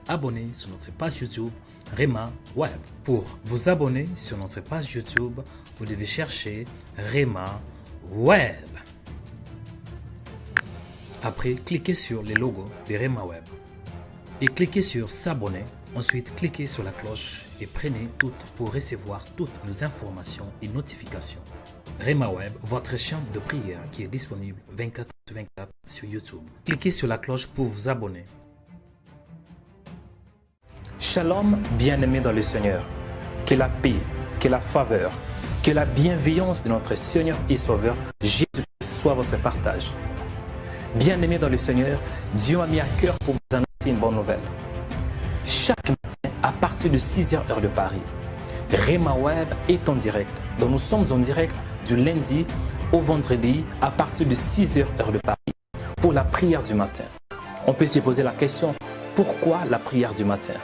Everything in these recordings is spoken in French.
abonner sur notre page YouTube Rema Web. Pour vous abonner sur notre page YouTube, vous devez chercher Rema Web. Après, cliquez sur le logo de Rema Web et cliquez sur s'abonner. Ensuite, cliquez sur la cloche et prenez toutes pour recevoir toutes nos informations et notifications. Rema Web, votre chaîne de prière qui est disponible 24/24 sur YouTube. Cliquez sur la cloche pour vous abonner. Shalom, bien-aimés dans le Seigneur. Que la paix, que la faveur, que la bienveillance de notre Seigneur et Sauveur Jésus-Christ soit votre partage. Bien-aimés dans le Seigneur, Dieu m'a mis à cœur pour vous annoncer une bonne nouvelle. Chaque matin, à partir de 6h heure de Paris, Rema Web est en direct. Donc nous sommes en direct du lundi au vendredi à partir de 6h heure de Paris pour la prière du matin. On peut se poser la question, pourquoi la prière du matin?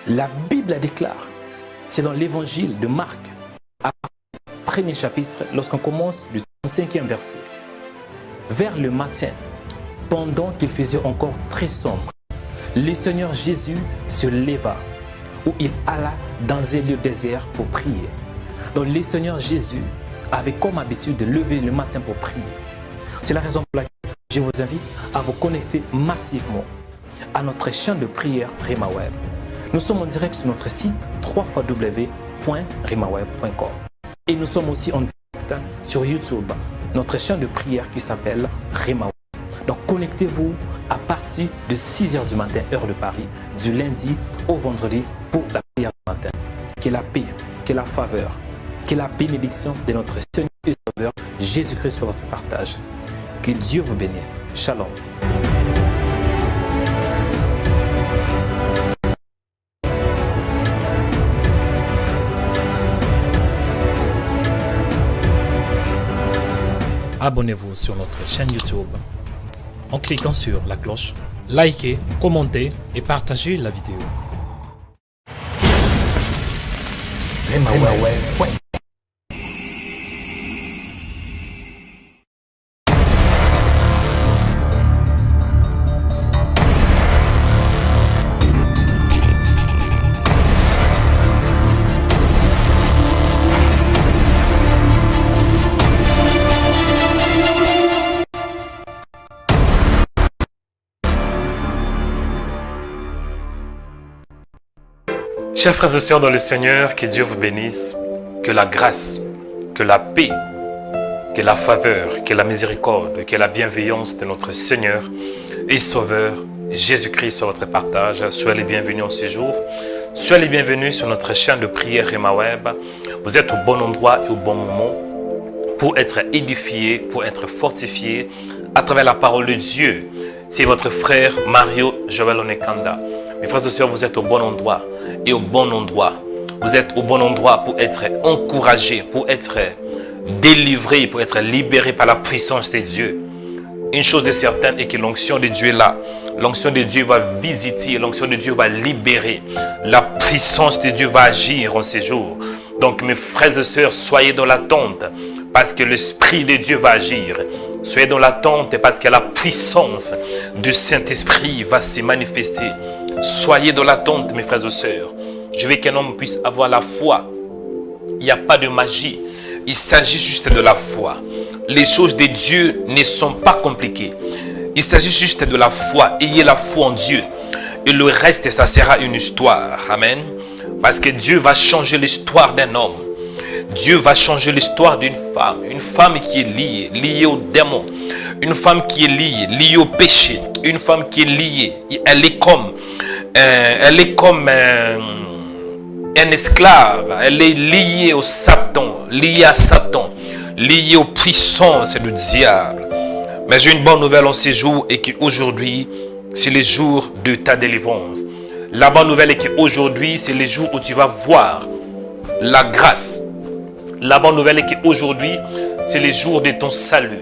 La Bible déclare, c'est dans l'évangile de Marc, à premier chapitre, lorsqu'on commence du 35e verset. Vers le matin, pendant qu'il faisait encore très sombre, le Seigneur Jésus se leva, où il alla dans un lieu désert pour prier. Donc le Seigneur Jésus avait comme habitude de lever le matin pour prier. C'est la raison pour laquelle je vous invite à vous connecter massivement à notre chaîne de prière Rema Web. Nous sommes en direct sur notre site www.remaweb.com et nous sommes aussi en direct sur YouTube, notre chaîne de prière qui s'appelle Rema Web. Donc connectez-vous à partir de 6h du matin, heure de Paris, du lundi au vendredi pour la prière du matin. Que la paix, que la faveur, que la bénédiction de notre Seigneur et Sauveur Jésus-Christ soit votre partage. Que Dieu vous bénisse. Shalom. Abonnez-vous sur notre chaîne YouTube en cliquant sur la cloche, likez, commentez et partagez la vidéo. RemaWeb. Chers frères et sœurs dans le Seigneur, que Dieu vous bénisse, que la grâce, que la paix, que la faveur, que la miséricorde, que la bienveillance de notre Seigneur et Sauveur Jésus-Christ soit votre partage. Soyez les bienvenus en ce jour. Soyez les bienvenus sur notre chaîne de prière Rema Web. Vous êtes au bon endroit et au bon moment pour être édifié, pour être fortifié à travers la parole de Dieu. C'est votre frère Mario Joël Onekanda. Mes frères et sœurs, vous êtes au bon endroit et au bon endroit. Vous êtes au bon endroit pour être encouragé, pour être délivré, pour être libéré par la puissance de Dieu. Une chose est certaine est que l'onction de Dieu est là. L'onction de Dieu va visiter, l'onction de Dieu va libérer. La puissance de Dieu va agir en ces jours. Donc mes frères et sœurs, soyez dans l'attente parce que l'Esprit de Dieu va agir. Soyez dans l'attente parce que la puissance du Saint-Esprit va se manifester. Soyez dans l'attente, mes frères et sœurs. Je veux qu'un homme puisse avoir la foi. Il n'y a pas de magie. Il s'agit juste de la foi. Les choses de Dieu ne sont pas compliquées. Il s'agit juste de la foi. Ayez la foi en Dieu. Et le reste, ça sera une histoire. Amen. Parce que Dieu va changer l'histoire d'un homme. Dieu va changer l'histoire d'une femme. Une femme qui est liée au démon. Une femme qui est liée au péché. Une femme qui est liée. Elle est comme un esclave. Elle est liée au Satan, liée à Satan, liée aux puissances du diable. Mais j'ai une bonne nouvelle en ces jours et qu'aujourd'hui, c'est le jour de ta délivrance. La bonne nouvelle est qu'aujourd'hui, c'est le jour où tu vas voir la grâce. La bonne nouvelle est qu'aujourd'hui, c'est le jour de ton salut.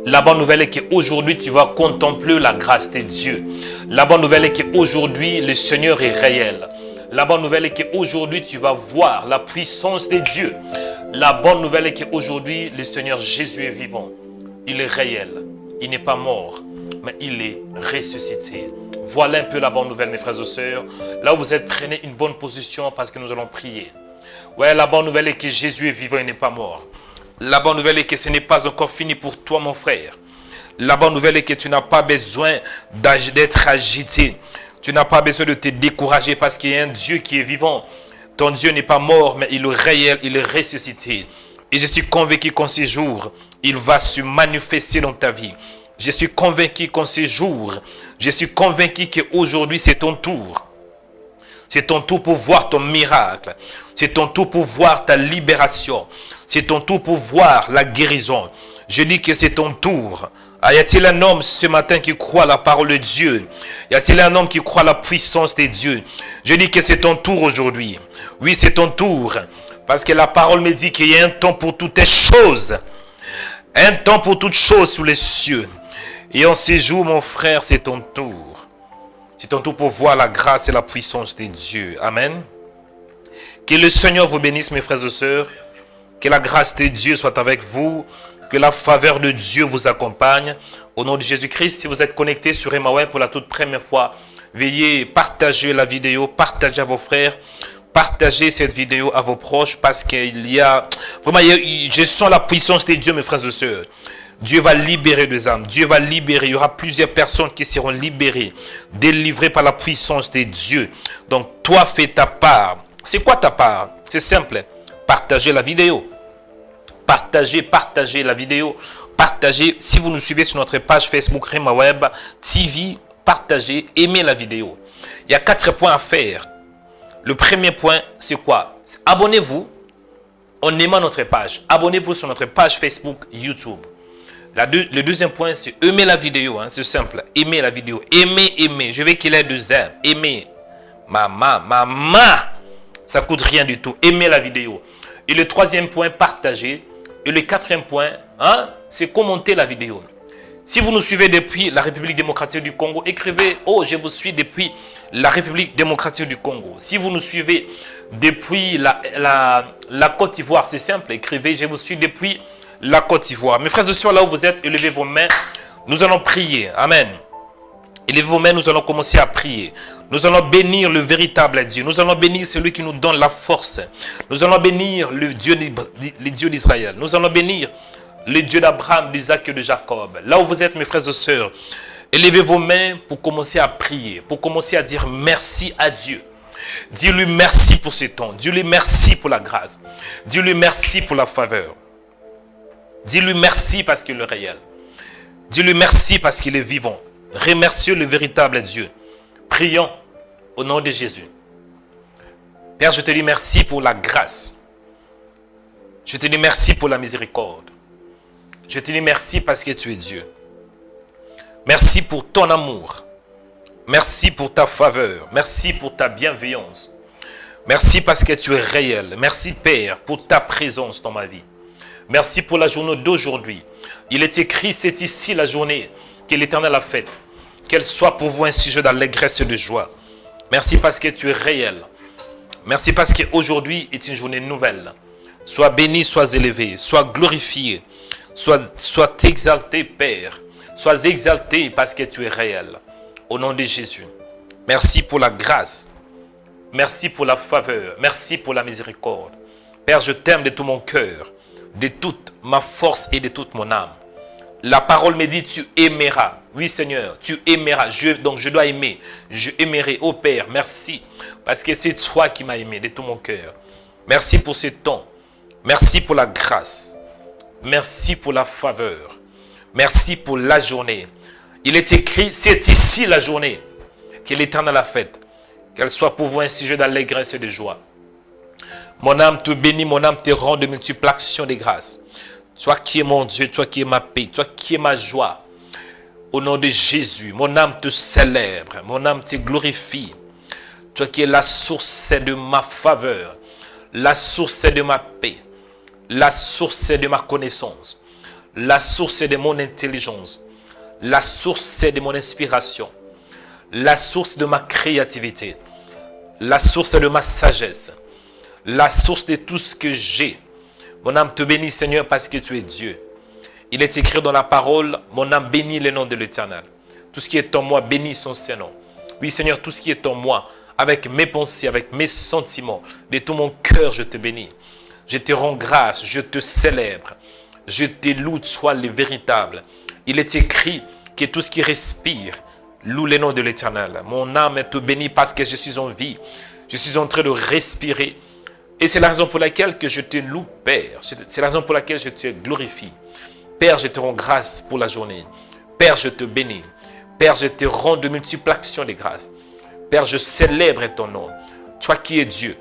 La bonne nouvelle est qu'aujourd'hui, tu vas contempler la grâce de Dieu. La bonne nouvelle est qu'aujourd'hui, le Seigneur est réel. La bonne nouvelle est qu'aujourd'hui, tu vas voir la puissance de Dieu. La bonne nouvelle est qu'aujourd'hui, le Seigneur Jésus est vivant. Il est réel. Il n'est pas mort, mais il est ressuscité. Voilà un peu la bonne nouvelle, mes frères et sœurs. Là où vous êtes, prenez une bonne position parce que nous allons prier. Ouais, la bonne nouvelle est que Jésus est vivant et n'est pas mort. La bonne nouvelle est que ce n'est pas encore fini pour toi, mon frère. La bonne nouvelle est que tu n'as pas besoin d'être agité. Tu n'as pas besoin de te décourager parce qu'il y a un Dieu qui est vivant. Ton Dieu n'est pas mort, mais il est réel, il est ressuscité. Et je suis convaincu qu'en ces jours, il va se manifester dans ta vie. Je suis convaincu qu'en ces jours, je suis convaincu qu'aujourd'hui c'est ton tour. C'est ton tour pour voir ton miracle. C'est ton tour pour voir ta libération. C'est ton tour pour voir la guérison. Je dis que c'est ton tour. Y a-t-il un homme ce matin qui croit à la parole de Dieu? Y a-t-il un homme qui croit à la puissance de Dieu? Je dis que c'est ton tour aujourd'hui. Oui, c'est ton tour. Parce que la parole me dit qu'il y a un temps pour toutes les choses. Un temps pour toutes choses sous les cieux. Et en ces jours, mon frère, c'est ton tour. C'est ton tour pour voir la grâce et la puissance de Dieu. Amen. Que le Seigneur vous bénisse, mes frères et sœurs. Que la grâce de Dieu soit avec vous. Que la faveur de Dieu vous accompagne. Au nom de Jésus-Christ, si vous êtes connecté sur Emmaüs pour la toute première fois, veuillez partager la vidéo, partagez à vos frères, partagez cette vidéo à vos proches parce qu'il y a... Vraiment, je sens la puissance de Dieu, mes frères et sœurs. Dieu va libérer des âmes. Dieu va libérer. Il y aura plusieurs personnes qui seront libérées, délivrées par la puissance de Dieu. Donc, toi, fais ta part. C'est quoi ta part? C'est simple. Partagez la vidéo. Partagez la vidéo. Partagez. Si vous nous suivez sur notre page Facebook Rema Web TV, partagez, aimez la vidéo. Il y a 4 points à faire. Le premier point, c'est quoi? Abonnez-vous en aimant notre page. Abonnez-vous sur notre page Facebook, YouTube. Le deuxième point, c'est aimer la vidéo. Hein, c'est simple. Aimer la vidéo. Aimer. Je veux qu'il ait 2 aimes. Aimer. Maman. Ça coûte rien du tout. Aimer la vidéo. Et le troisième point, partager. Et le 4e point, hein, c'est commenter la vidéo. Si vous nous suivez depuis la République démocratique du Congo, écrivez « Oh, je vous suis depuis la République démocratique du Congo ». Si vous nous suivez depuis la Côte d'Ivoire, c'est simple, écrivez « Je vous suis depuis la Côte d'Ivoire ». Mes frères et sœurs, là où vous êtes, élevez vos mains. Nous allons prier. Amen. Élevez vos mains, nous allons commencer à prier. Nous allons bénir le véritable Dieu. Nous allons bénir celui qui nous donne la force. Nous allons bénir le Dieu d'Israël. Nous allons bénir le Dieu d'Abraham, d'Isaac et de Jacob. Là où vous êtes, mes frères et sœurs, élevez vos mains pour commencer à prier, pour commencer à dire merci à Dieu. Dis-lui merci pour ce temps. Dis-lui merci pour la grâce. Dis-lui merci pour la faveur. Dis-lui merci parce qu'il est réel. Dis-lui merci parce qu'il est vivant. Remerciez le véritable Dieu. Prions au nom de Jésus. Père, je te dis merci pour la grâce. Je te dis merci pour la miséricorde. Je te dis merci parce que tu es Dieu. Merci pour ton amour. Merci pour ta faveur. Merci pour ta bienveillance. Merci parce que tu es réel. Merci Père pour ta présence dans ma vie. Merci pour la journée d'aujourd'hui. Il est écrit, c'est ici la journée que l'Éternel a faite. Qu'elle soit pour vous un sujet d'allégresse et de joie. Merci parce que tu es réel. Merci parce qu'aujourd'hui est une journée nouvelle. Sois béni, sois élevé, sois glorifié. Sois exalté, Père. Sois exalté parce que tu es réel. Au nom de Jésus. Merci pour la grâce. Merci pour la faveur. Merci pour la miséricorde. Père, je t'aime de tout mon cœur, de toute ma force et de toute mon âme. La parole me dit, tu aimeras. Oui, Seigneur, tu aimeras. Donc, je dois aimer. Je aimerai. Oh Père, merci. Parce que c'est toi qui m'as aimé de tout mon cœur. Merci pour ce temps. Merci pour la grâce. Merci pour la faveur. Merci pour la journée. Il est écrit, c'est ici la journée que l'Éternel a faite. Qu'elle soit pour vous un sujet d'allégresse et de joie. Mon âme te bénit, mon âme te rend de multiples actions de grâce. Toi qui es mon Dieu, toi qui es ma paix, toi qui es ma joie. Au nom de Jésus, mon âme te célèbre, mon âme te glorifie. Toi qui es la source de ma faveur, la source de ma paix, la source de ma connaissance, la source de mon intelligence, la source de mon inspiration, la source de ma créativité, la source de ma sagesse, la source de tout ce que j'ai. Mon âme te bénit, Seigneur, parce que tu es Dieu. Il est écrit dans la parole, mon âme bénit le nom de l'Éternel. Tout ce qui est en moi bénit son Saint-Nom. Oui, Seigneur, tout ce qui est en moi, avec mes pensées, avec mes sentiments, de tout mon cœur, je te bénis. Je te rends grâce, je te célèbre. Je te loue, sois le véritable. Il est écrit que tout ce qui respire loue le nom de l'Éternel. Mon âme te bénit parce que je suis en vie. Je suis en train de respirer. Et c'est la raison pour laquelle que je te loue, Père. C'est la raison pour laquelle je te glorifie. Père, je te rends grâce pour la journée. Père, je te bénis. Père, je te rends de multiples actions de grâce. Père, je célèbre ton nom. Toi qui es Dieu.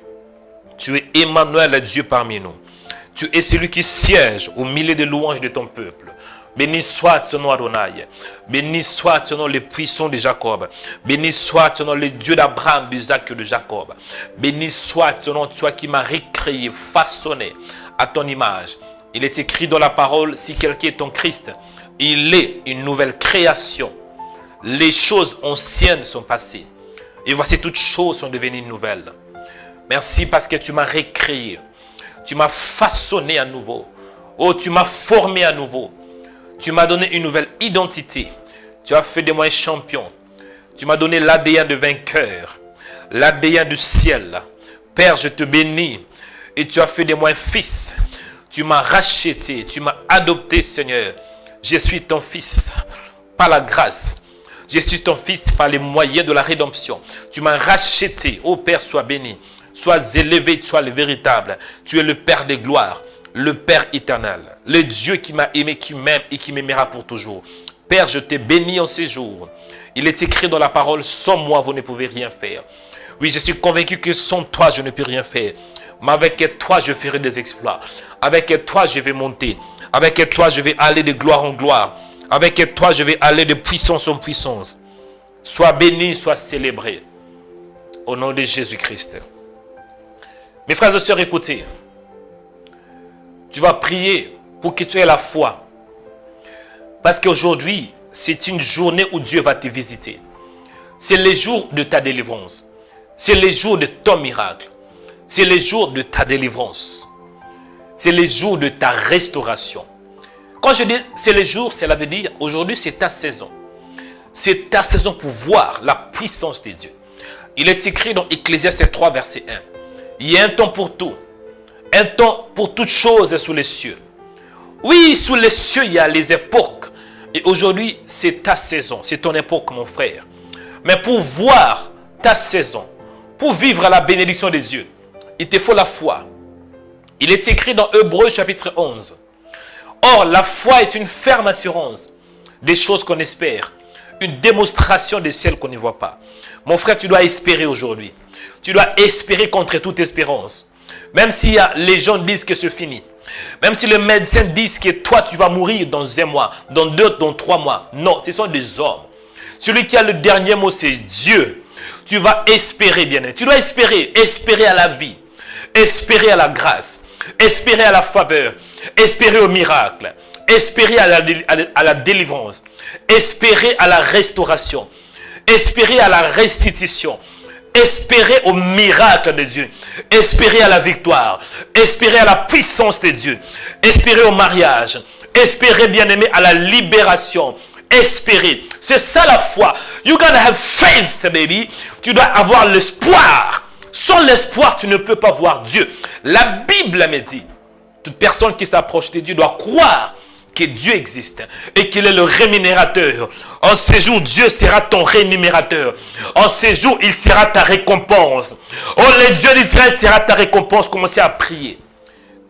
Tu es Emmanuel, Dieu parmi nous. Tu es celui qui siège au milieu des louanges de ton peuple. Béni soit ton nom Adonai. Béni soit ton nom le puissant de Jacob. Béni soit ton nom le Dieu d'Abraham, d'Isaac et de Jacob. Béni soit ton nom, toi qui m'as recréé, façonné à ton image. Il est écrit dans la parole, si quelqu'un est en Christ, il est une nouvelle création. Les choses anciennes sont passées. Et voici toutes choses sont devenues nouvelles. Merci parce que tu m'as recréé. Tu m'as façonné à nouveau. Oh, tu m'as formé à nouveau. Tu m'as donné une nouvelle identité. Tu as fait de moi un champion. Tu m'as donné l'ADN de vainqueur. L'ADN du ciel. Père, je te bénis. Et tu as fait de moi un fils. Tu m'as racheté. Tu m'as adopté, Seigneur. Je suis ton fils par la grâce. Je suis ton fils par les moyens de la rédemption. Tu m'as racheté. Oh Père, sois béni. Sois élevé, sois le véritable. Tu es le Père des gloires, le Père éternel, le Dieu qui m'a aimé, qui m'aime et qui m'aimera pour toujours. Père, je t'ai béni en ces jours. Il est écrit dans la parole, sans moi, vous ne pouvez rien faire. Oui, je suis convaincu que sans toi, je ne peux rien faire. Mais avec toi, je ferai des exploits. Avec toi, je vais monter. Avec toi, je vais aller de gloire en gloire. Avec toi, je vais aller de puissance en puissance. Sois béni, sois célébré. Au nom de Jésus-Christ. Mes frères et sœurs, écoutez. Tu vas prier pour que tu aies la foi. Parce qu'aujourd'hui, c'est une journée où Dieu va te visiter. C'est le jour de ta délivrance. C'est le jour de ton miracle. C'est le jour de ta délivrance. C'est le jour de ta restauration. Quand je dis c'est le jour, cela veut dire aujourd'hui c'est ta saison. C'est ta saison pour voir la puissance de Dieu. Il est écrit dans Ecclésiaste 3, verset 1. Il y a un temps pour tout. Un temps pour toutes choses sous les cieux. Oui, sous les cieux, il y a les époques. Et aujourd'hui, c'est ta saison. C'est ton époque, mon frère. Mais pour voir ta saison, pour vivre la bénédiction de Dieu, il te faut la foi. Il est écrit dans Hébreux chapitre 11. Or, la foi est une ferme assurance des choses qu'on espère. Une démonstration de celles qu'on ne voit pas. Mon frère, tu dois espérer aujourd'hui. Tu dois espérer contre toute espérance. Même si les gens disent que c'est fini. Même si le médecin dit que toi, tu vas mourir dans 1 mois, dans 2, dans 3 mois. Non, ce sont des hommes. Celui qui a le dernier mot, c'est Dieu. Tu vas espérer, bien-aimé. Tu dois espérer. Espérer à la vie. Espérer à la grâce. Espérer à la faveur. Espérer au miracle. Espérer à la délivrance. Espérer à la restauration. Espérer à la restitution. Espérer au miracle de Dieu. Espérer à la victoire. Espérer à la puissance de Dieu. Espérer au mariage. Espérer, bien-aimé, à la libération. Espérer. C'est ça la foi. You gotta have faith, baby. Tu dois avoir l'espoir. Sans l'espoir, tu ne peux pas voir Dieu. La Bible me dit, toute personne qui s'approche de Dieu doit croire que Dieu existe et qu'il est le rémunérateur. En ces jours, Dieu sera ton rémunérateur. En ces jours, il sera ta récompense. Oh, le Dieu d'Israël sera ta récompense. Commencez à prier.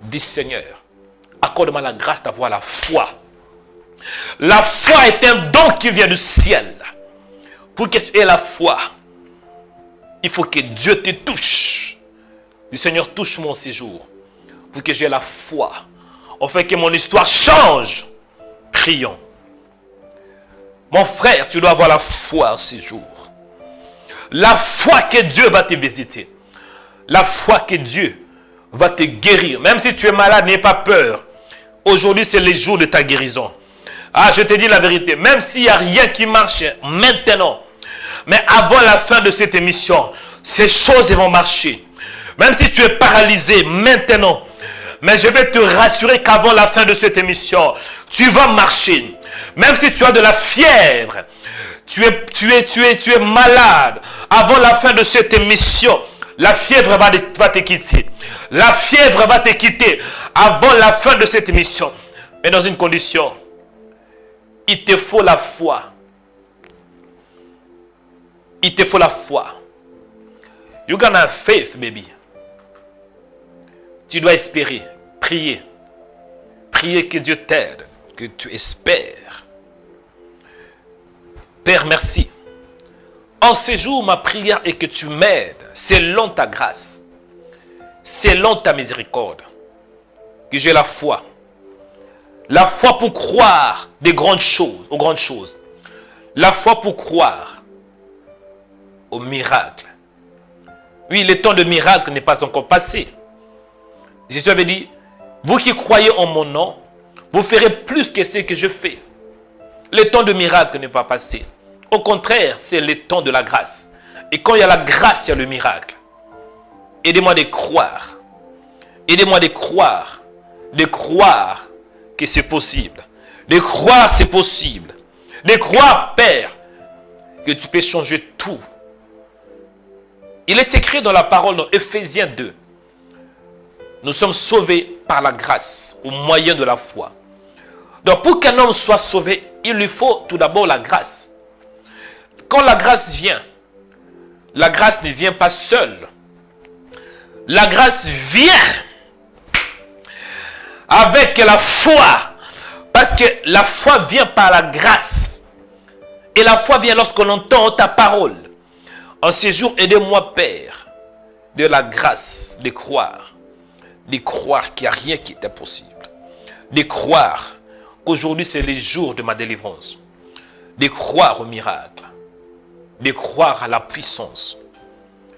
Dis Seigneur, accorde-moi la grâce d'avoir la foi. La foi est un don qui vient du ciel. Pour que tu aies la foi, il faut que Dieu te touche. Du Seigneur, touche-moi en ces jours. Pour que j'aie la foi. Afin que mon histoire change. Prions. Mon frère, tu dois avoir la foi en ces jours. La foi que Dieu va te visiter. La foi que Dieu va te guérir. Même si tu es malade, n'aie pas peur. Aujourd'hui, c'est le jour de ta guérison. Ah, je te dis la vérité. Même s'il n'y a rien qui marche maintenant. Mais avant la fin de cette émission, ces choses vont marcher. Même si tu es paralysé maintenant. Mais je vais te rassurer qu'avant la fin de cette émission, tu vas marcher. Même si tu as de la fièvre, Tu es malade. Avant la fin de cette émission, la fièvre va te quitter. La fièvre va te quitter avant la fin de cette émission. Mais dans une condition, il te faut la foi. Il te faut la foi. You gotta have faith, baby. Tu dois espérer, prier. Prier que Dieu t'aide, que tu espères. Père, merci. En ces jours, ma prière est que tu m'aides, selon ta grâce, selon ta miséricorde, que j'ai la foi. La foi pour croire des grandes choses, aux grandes choses. La foi pour croire aux miracles. Oui, le temps de miracle n'est pas encore passé. Jésus avait dit, vous qui croyez en mon nom, vous ferez plus que ce que je fais. Le temps de miracle n'est pas passé. Au contraire, c'est le temps de la grâce. Et quand il y a la grâce, il y a le miracle. Aidez-moi de croire. Aidez-moi de croire. De croire que c'est possible. De croire c'est possible. De croire, Père, que tu peux changer tout. Il est écrit dans la parole dans Ephésiens 2. Nous sommes sauvés par la grâce, au moyen de la foi. Donc pour qu'un homme soit sauvé, il lui faut tout d'abord la grâce. Quand la grâce vient, la grâce ne vient pas seule. La grâce vient avec la foi. Parce que la foi vient par la grâce. Et la foi vient lorsqu'on entend ta parole. En ces jours, aidez-moi, Père, de la grâce de croire. De croire qu'il n'y a rien qui est impossible. De croire qu'aujourd'hui, c'est le jour de ma délivrance. De croire au miracle. De croire à la puissance.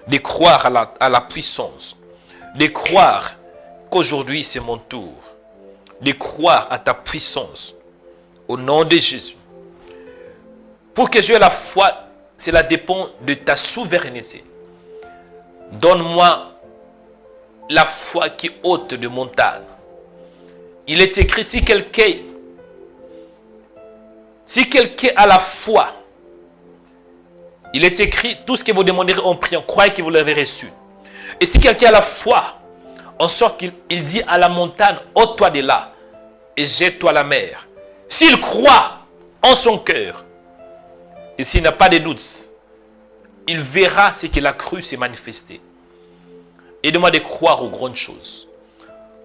De croire à la puissance. De croire qu'aujourd'hui, c'est mon tour. De croire à ta puissance. Au nom de Jésus. Pour que j'aie la foi, cela dépend de ta souveraineté. Donne-moi la foi qui ôte de montagne. Il est écrit, si quelqu'un a la foi, il est écrit, tout ce que vous demanderez en priant, croyez que vous l'avez reçu. Et si quelqu'un a la foi, en sorte qu'il dit à la montagne, ôte-toi de là et jette-toi à la mer. S'il croit en son cœur, et s'il n'a pas de doute, il verra ce qu'il a cru se manifester. Aide-moi de croire aux grandes choses.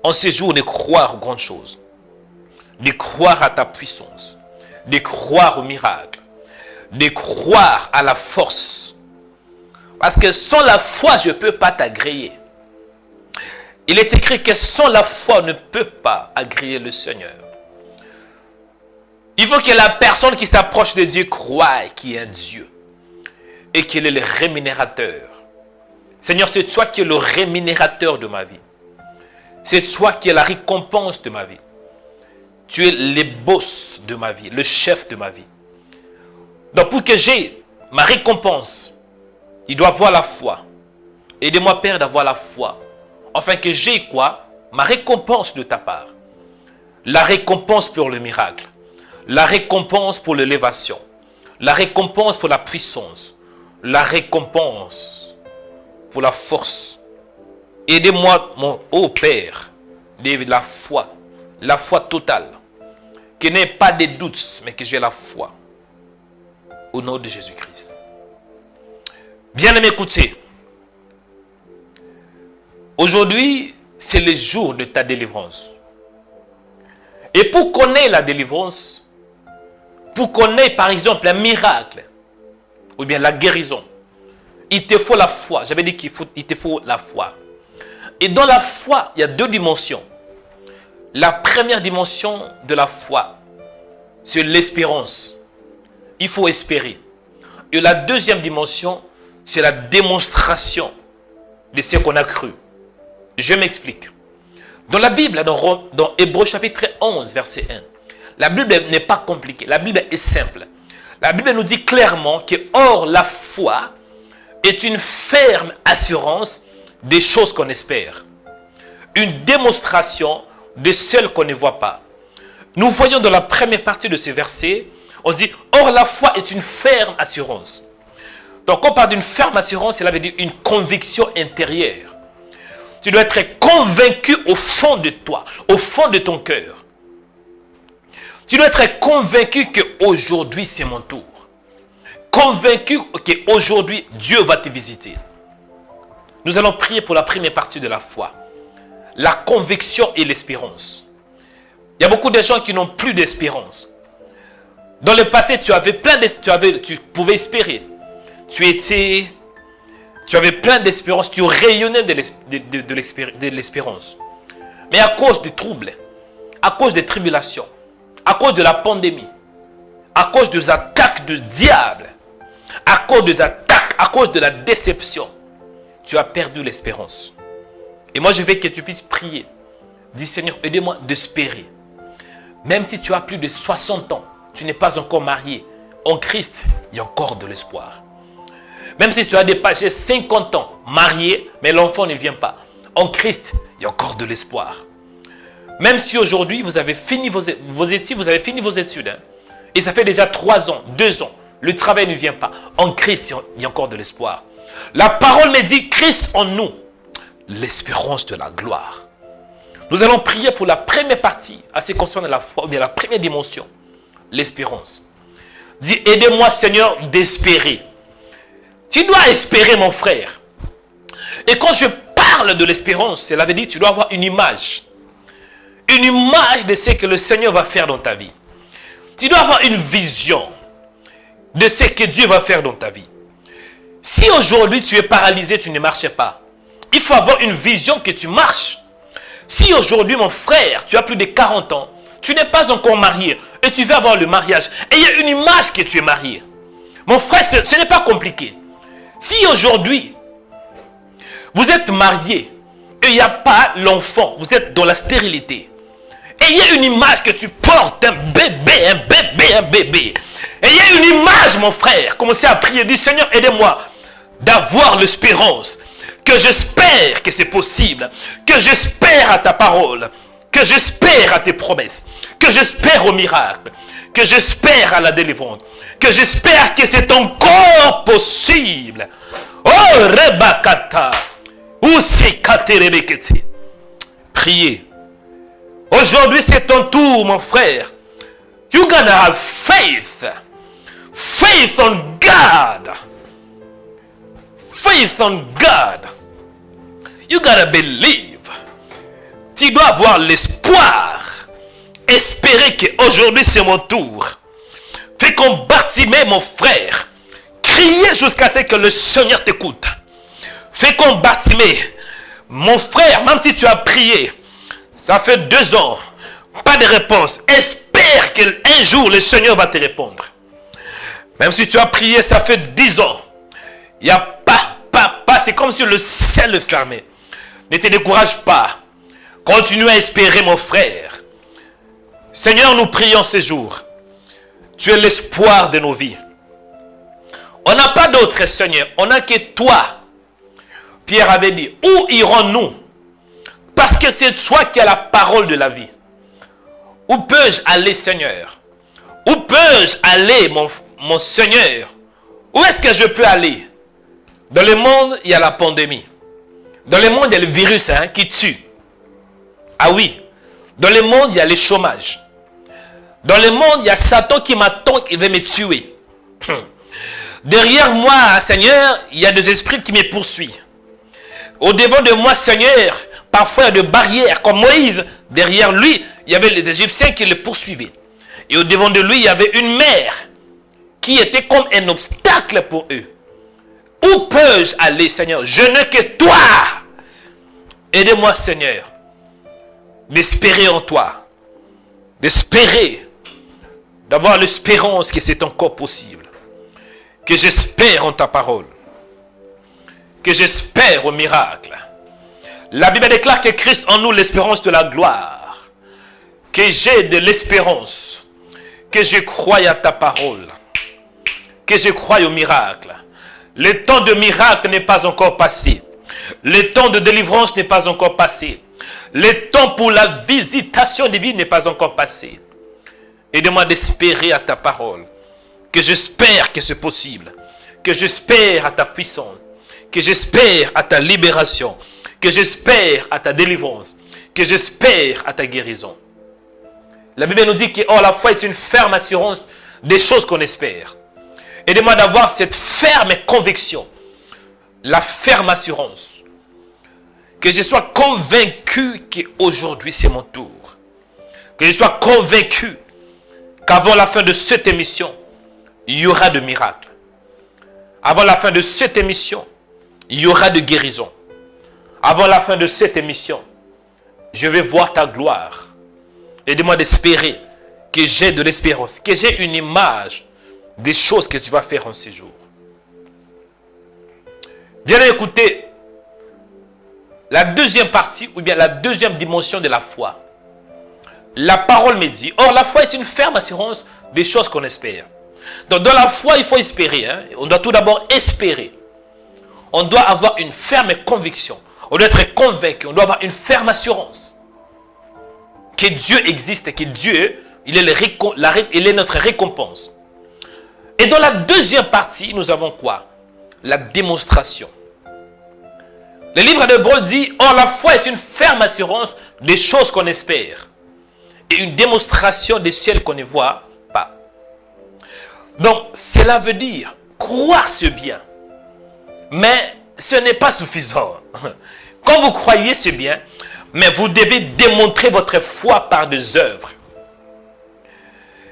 En ces jours, de croire aux grandes choses. De croire à ta puissance. De croire au miracle. De croire à la force. Parce que sans la foi, je ne peux pas t'agréer. Il est écrit que sans la foi, on ne peut pas agréer le Seigneur. Il faut que la personne qui s'approche de Dieu croie qu'il y a un Dieu. Et qu'il est le rémunérateur. Seigneur, c'est toi qui es le rémunérateur de ma vie. C'est toi qui es la récompense de ma vie. Tu es le boss de ma vie, le chef de ma vie. Donc pour que j'ai ma récompense, il doit avoir la foi. Aidez-moi, Père, d'avoir la foi. Afin que j'ai quoi? Ma récompense de ta part. La récompense pour le miracle. La récompense pour l'élévation. La récompense pour la puissance. La récompense pour la force. Aidez-moi, mon haut Père, de la foi totale. Que n'ait pas de doutes, mais que j'ai la foi. Au nom de Jésus-Christ. Bien-aimés, écoutez. Aujourd'hui, c'est le jour de ta délivrance. Et pour connaître la délivrance, pour connaître par exemple un miracle, ou bien la guérison, il te faut la foi. J'avais dit qu'il te faut la foi. Et dans la foi, il y a deux dimensions. La première dimension de la foi, c'est l'espérance. Il faut espérer. Et la deuxième dimension, c'est la démonstration de ce qu'on a cru. Je m'explique. Dans la Bible, dans Hébreux chapitre 11, verset 1, la Bible n'est pas compliquée. La Bible est simple. La Bible nous dit clairement que or la foi est une ferme assurance des choses qu'on espère. Une démonstration de celles qu'on ne voit pas. Nous voyons dans la première partie de ce verset, on dit, Or, la foi est une ferme assurance. Donc, quand on parle d'une ferme assurance, cela veut dire une conviction intérieure. Tu dois être convaincu au fond de toi, au fond de ton cœur. Tu dois être convaincu qu'aujourd'hui, c'est mon tour. Convaincu qu'aujourd'hui, Dieu va te visiter. Nous allons prier pour la première partie de la foi. La conviction et l'espérance. Il y a beaucoup de gens qui n'ont plus d'espérance. Dans le passé, tu pouvais espérer. Tu avais plein d'espérance, tu rayonnais de l'espérance. Mais à cause des troubles, à cause des tribulations, à cause de la pandémie, à cause des attaques du diable, à cause des attaques, à cause de la déception, tu as perdu l'espérance. Et moi, je veux que tu puisses prier. Dis, Seigneur, aide-moi d'espérer. Même si tu as plus de 60 ans, tu n'es pas encore marié. En Christ, il y a encore de l'espoir. Même si tu as dépassé 50 ans, marié, mais l'enfant ne vient pas. En Christ, il y a encore de l'espoir. Même si aujourd'hui, vous avez fini vos études, hein, et ça fait déjà 3 ans, 2 ans, le travail ne vient pas. En Christ, il y a encore de l'espoir. La parole me dit, Christ en nous, l'espérance de la gloire. Nous allons prier pour la première partie, à ce qui concerne la foi, ou bien la première dimension, l'espérance. Dis, aidez-moi Seigneur d'espérer. Tu dois espérer mon frère. Et quand je parle de l'espérance, cela veut dire que tu dois avoir une image. Une image de ce que le Seigneur va faire dans ta vie. Tu dois avoir une vision de ce que Dieu va faire dans ta vie. Si aujourd'hui tu es paralysé, tu ne marches pas, il faut avoir une vision que tu marches. Si aujourd'hui mon frère, tu as plus de 40 ans, tu n'es pas encore marié et tu veux avoir le mariage, et il y a une image que tu es marié. Mon frère, ce n'est pas compliqué. Si aujourd'hui, vous êtes marié et il n'y a pas l'enfant, vous êtes dans la stérilité, et il y a une image que tu portes, un bébé, et il y a une image, mon frère, commencez à prier, dis Seigneur, aidez-moi d'avoir l'espérance, que j'espère que c'est possible, que j'espère à ta parole, que j'espère à tes promesses, que j'espère au miracle, que j'espère à la délivrance, que j'espère que c'est encore possible. Oh, Rebakata, Usikaterebekete. Priez. Aujourd'hui, c'est ton tour, mon frère. You gotta have faith. Faith on God. Faith on God. You gotta believe. Tu dois avoir l'espoir. Espérer qu'aujourd'hui c'est mon tour. Fais comme Bartimée, mon frère. Criez jusqu'à ce que le Seigneur t'écoute. Fais comme Bartimée. Mon frère, même si tu as prié, ça fait 2 ans, pas de réponse. Espère qu'un jour le Seigneur va te répondre. Même si tu as prié, ça fait 10 ans. Il n'y a pas. C'est comme si le ciel le fermait. Ne te décourage pas. Continue à espérer, mon frère. Seigneur, nous prions ces jours. Tu es l'espoir de nos vies. On n'a pas d'autre, Seigneur. On n'a que toi. Pierre avait dit, où irons-nous? Parce que c'est toi qui as la parole de la vie. Où peux-je aller, Seigneur? Où peux-je aller, mon Seigneur? Où est-ce que je peux aller? Dans le monde, il y a la pandémie. Dans le monde, il y a le virus qui tue. Ah oui. Dans le monde, il y a le chômage. Dans le monde, il y a Satan qui m'attend, il veut me tuer. Derrière moi, Seigneur, il y a des esprits qui me poursuivent. Au devant de moi, Seigneur, parfois il y a des barrières. Comme Moïse, derrière lui, il y avait les Égyptiens qui le poursuivaient. Et au devant de lui, il y avait une mer qui était comme un obstacle pour eux. Où peux-je aller, Seigneur? Je n'ai que toi. Aidez-moi, Seigneur, d'espérer en toi. D'espérer, d'avoir l'espérance que c'est encore possible. Que j'espère en ta parole. Que j'espère au miracle. La Bible déclare que Christ en nous l'espérance de la gloire. Que j'ai de l'espérance. Que je croie à ta parole. Que je croie au miracle. Le temps de miracle n'est pas encore passé. Le temps de délivrance n'est pas encore passé. Le temps pour la visitation divine n'est pas encore passé. Aide-moi d'espérer à ta parole. que j'espère que c'est possible, que j'espère à ta puissance, que j'espère à ta libération, que j'espère à ta délivrance, que j'espère à ta guérison. La Bible nous dit que la foi est une ferme assurance des choses qu'on espère. Aidez-moi d'avoir cette ferme conviction, la ferme assurance, que je sois convaincu qu'aujourd'hui c'est mon tour, que je sois convaincu qu'avant la fin de cette émission, il y aura de miracles. Avant la fin de cette émission, il y aura de guérison. Avant la fin de cette émission, je vais voir ta gloire. Aidez-moi d'espérer que j'ai de l'espérance, que j'ai une image des choses que tu vas faire en ces jours. Bien écoutez, la deuxième partie, ou bien la deuxième dimension de la foi. La parole me dit, or la foi est une ferme assurance des choses qu'on espère. Donc dans la foi, il faut espérer. On doit tout d'abord espérer. On doit avoir une ferme conviction. On doit être convaincu. On doit avoir une ferme assurance que Dieu existe et que Dieu, il est notre récompense. Et dans la deuxième partie, nous avons quoi? La démonstration. Le livre d'Hébreux dit, or la foi est une ferme assurance des choses qu'on espère et une démonstration des ciels qu'on ne voit pas. Donc, cela veut dire croire ce bien, mais ce n'est pas suffisant. Quand vous croyez ce bien, mais vous devez démontrer votre foi par des œuvres.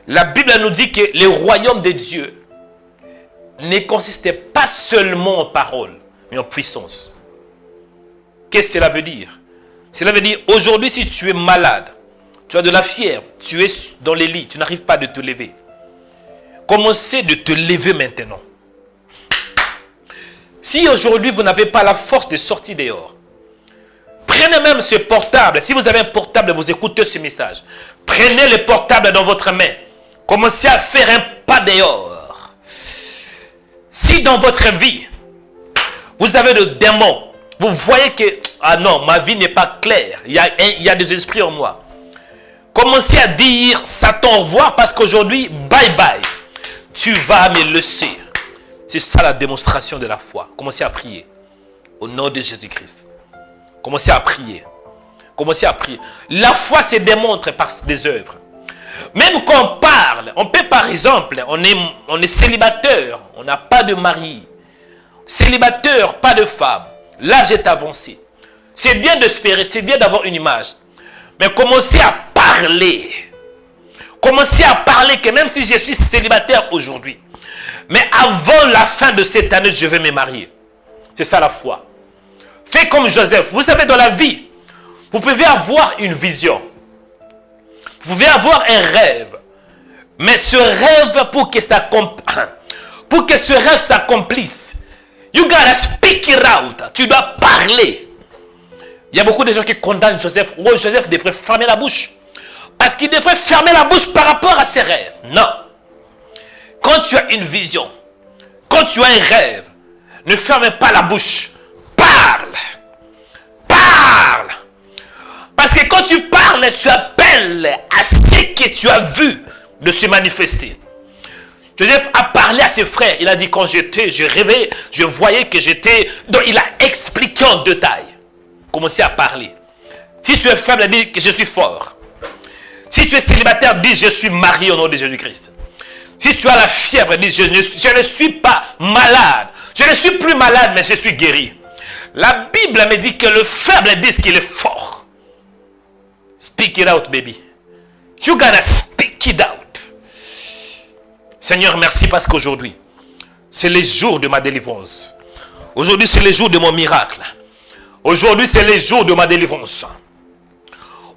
La Bible nous dit que le royaume de Dieu ne consistait pas seulement en paroles, mais en puissance. Qu'est-ce que cela veut dire? Cela veut dire, aujourd'hui, si tu es malade, tu as de la fièvre, tu es dans les lits, tu n'arrives pas à te lever. Commencez de te lever maintenant. Si aujourd'hui, vous n'avez pas la force de sortir dehors, prenez même ce portable. Si vous avez un portable, vous écoutez ce message. Prenez le portable dans votre main. Commencez à faire un pas dehors. Si dans votre vie, vous avez des démons, vous voyez que, ah non, ma vie n'est pas claire. Il y a des esprits en moi. Commencez à dire, Satan, au revoir, parce qu'aujourd'hui, bye bye. Tu vas me laisser. C'est ça la démonstration de la foi. Commencez à prier. Au nom de Jésus-Christ. Commencez à prier. Commencez à prier. La foi se démontre par des œuvres. Même quand on parle, on peut par exemple, on est célibataire, on n'a pas de mari. Célibataire, pas de femme. L'âge est avancé. C'est bien d'espérer, c'est bien d'avoir une image. Mais commencez à parler. Commencez à parler que même si je suis célibataire aujourd'hui, mais avant la fin de cette année, je vais me marier. C'est ça la foi. Fais comme Joseph. Vous savez, dans la vie, vous pouvez avoir une vision. Vous pouvez avoir un rêve. Mais ce rêve, pour que ce rêve s'accomplisse, you gotta speak it out. Tu dois parler. Il y a beaucoup de gens qui condamnent Joseph. Oh, Joseph devrait fermer la bouche. Parce qu'il devrait fermer la bouche par rapport à ses rêves. Non. Quand tu as une vision, quand tu as un rêve, ne ferme pas la bouche. Parle. Parle. Parce que quand tu parles, tu appelles à ce que tu as vu de se manifester. Joseph a parlé à ses frères. Il a dit, quand je rêvais, je voyais que j'étais... Donc il a expliqué en détail. Commencez à parler. Si tu es faible, dis que je suis fort. Si tu es célibataire, dis je suis marié au nom de Jésus-Christ. Si tu as la fièvre, dis je ne suis pas malade. Je ne suis plus malade, mais je suis guéri. La Bible me dit que le faible dit qu'il est fort. Speak it out, baby. You gotta speak it out. Seigneur, merci parce qu'aujourd'hui, c'est le jour de ma délivrance. Aujourd'hui, c'est le jour de mon miracle. Aujourd'hui, c'est le jour de ma délivrance.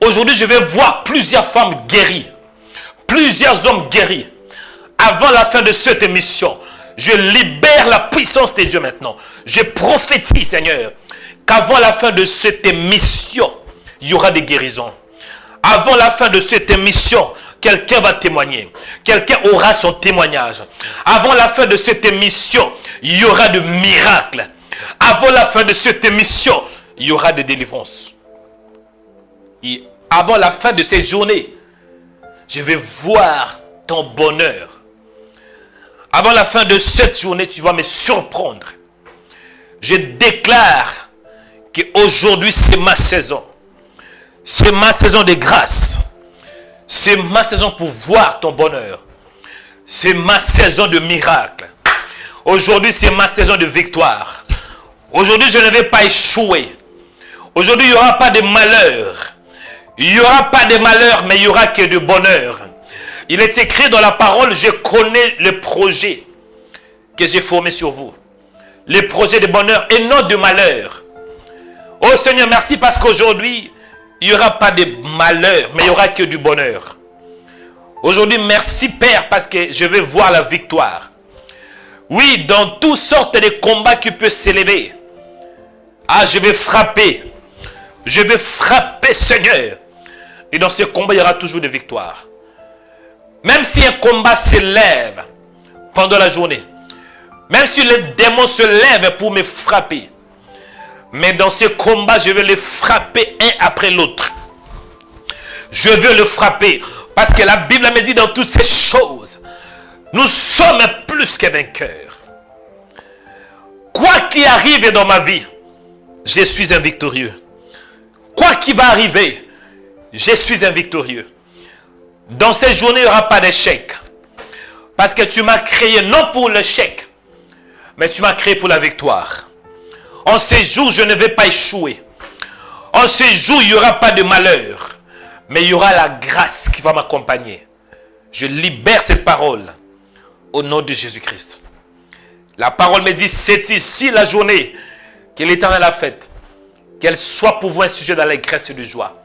Aujourd'hui, je vais voir plusieurs femmes guéries. Plusieurs hommes guéris. Avant la fin de cette émission, je libère la puissance de Dieu maintenant. Je prophétise, Seigneur, qu'avant la fin de cette émission, il y aura des guérisons. Avant la fin de cette émission, quelqu'un va témoigner. Quelqu'un aura son témoignage. Avant la fin de cette émission, il y aura de miracles. Avant la fin de cette émission, il y aura des délivrances. Et avant la fin de cette journée, je vais voir ton bonheur. Avant la fin de cette journée, tu vas me surprendre. Je déclare qu'aujourd'hui, c'est ma saison. C'est ma saison de grâce. C'est ma saison pour voir ton bonheur. C'est ma saison de miracle. Aujourd'hui, c'est ma saison de victoire. Aujourd'hui, je ne vais pas échouer. Aujourd'hui, il n'y aura pas de malheur. Il n'y aura pas de malheur, mais il n'y aura que de bonheur. Il est écrit dans la parole, je connais le projet que j'ai formé sur vous. Le projet de bonheur et non de malheur. Oh Seigneur, merci parce qu'aujourd'hui, il n'y aura pas de malheur, mais il n'y aura que du bonheur. Aujourd'hui, merci Père parce que je vais voir la victoire. Oui, dans toutes sortes de combats qui peuvent s'élever. Ah, je vais frapper. Je vais frapper, Seigneur. Et dans ce combat, il y aura toujours des victoires. Même si un combat s'élève pendant la journée, même si les démons se lèvent pour me frapper, mais dans ce combat, je vais les frapper un après l'autre. Je veux le frapper. Parce que la Bible me dit dans toutes ces choses, nous sommes plus que vainqueurs. Quoi qu'il arrive dans ma vie, je suis un victorieux. Quoi qu'il va arriver, je suis un victorieux. Dans ces journées, il n'y aura pas d'échec. Parce que tu m'as créé non pour l'échec, mais tu m'as créé pour la victoire. En ces jours, je ne vais pas échouer. En ces jours, il n'y aura pas de malheur. Mais il y aura la grâce qui va m'accompagner. Je libère cette parole au nom de Jésus-Christ. La parole me dit, c'est ici la journée que l'Éternel a faite. Qu'elle soit pour vous un sujet d'allégresse et de joie.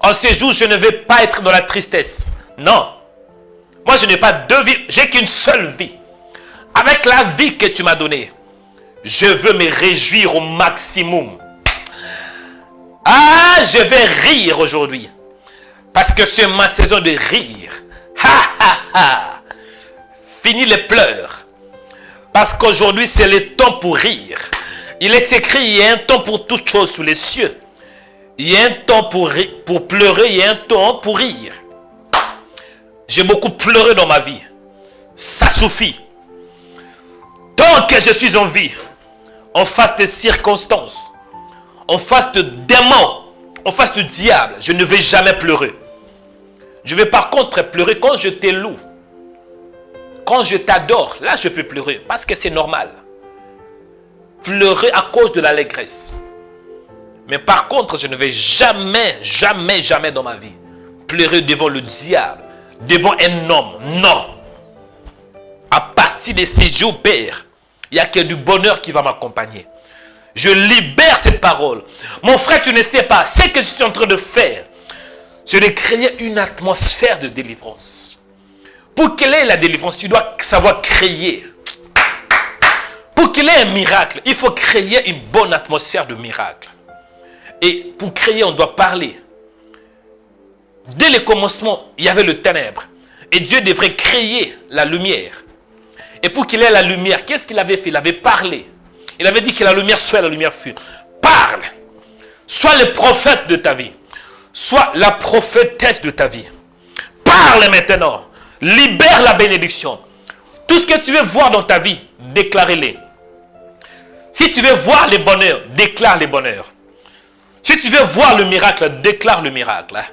En ces jours, je ne vais pas être dans la tristesse. Non. Moi, je n'ai pas deux vies. J'ai qu'une seule vie. Avec la vie que tu m'as donnée, je veux me réjouir au maximum. Ah, je vais rire aujourd'hui. Parce que c'est ma saison de rire. Ha ha ha. Fini les pleurs. Parce qu'aujourd'hui, c'est le temps pour rire. Il est écrit, il y a un temps pour toutes choses sous les cieux. Il y a un temps pour pleurer, il y a un temps pour rire. J'ai beaucoup pleuré dans ma vie. Ça suffit. Tant que je suis en vie, en face des circonstances, en face de démons, en face du diable, je ne vais jamais pleurer. Je vais par contre pleurer quand je te loue. Quand je t'adore, là je peux pleurer parce que c'est normal. Pleurer à cause de l'allégresse. Mais par contre, je ne vais jamais, jamais, jamais dans ma vie pleurer devant le diable, devant un homme. Non. À partir de ces jours, Père, il n'y a que du bonheur qui va m'accompagner. Je libère cette parole. Mon frère, tu ne sais pas, ce que je suis en train de faire, c'est de créer une atmosphère de délivrance. Pour qu'elle ait la délivrance, tu dois savoir créer. Pour qu'il y ait un miracle, il faut créer une bonne atmosphère de miracle. Et pour créer, on doit parler. Dès le commencement, il y avait le ténèbre. Et Dieu devrait créer la lumière. Et pour qu'il ait la lumière, qu'est-ce qu'il avait fait? Il avait parlé. Il avait dit que la lumière soit, la lumière fut. Parle. Sois le prophète de ta vie. Sois la prophétesse de ta vie. Parle maintenant. Libère la bénédiction. Tout ce que tu veux voir dans ta vie, déclare-les. Si tu veux voir les bonheurs, déclare les bonheurs. Si tu veux voir le miracle, déclare le miracle.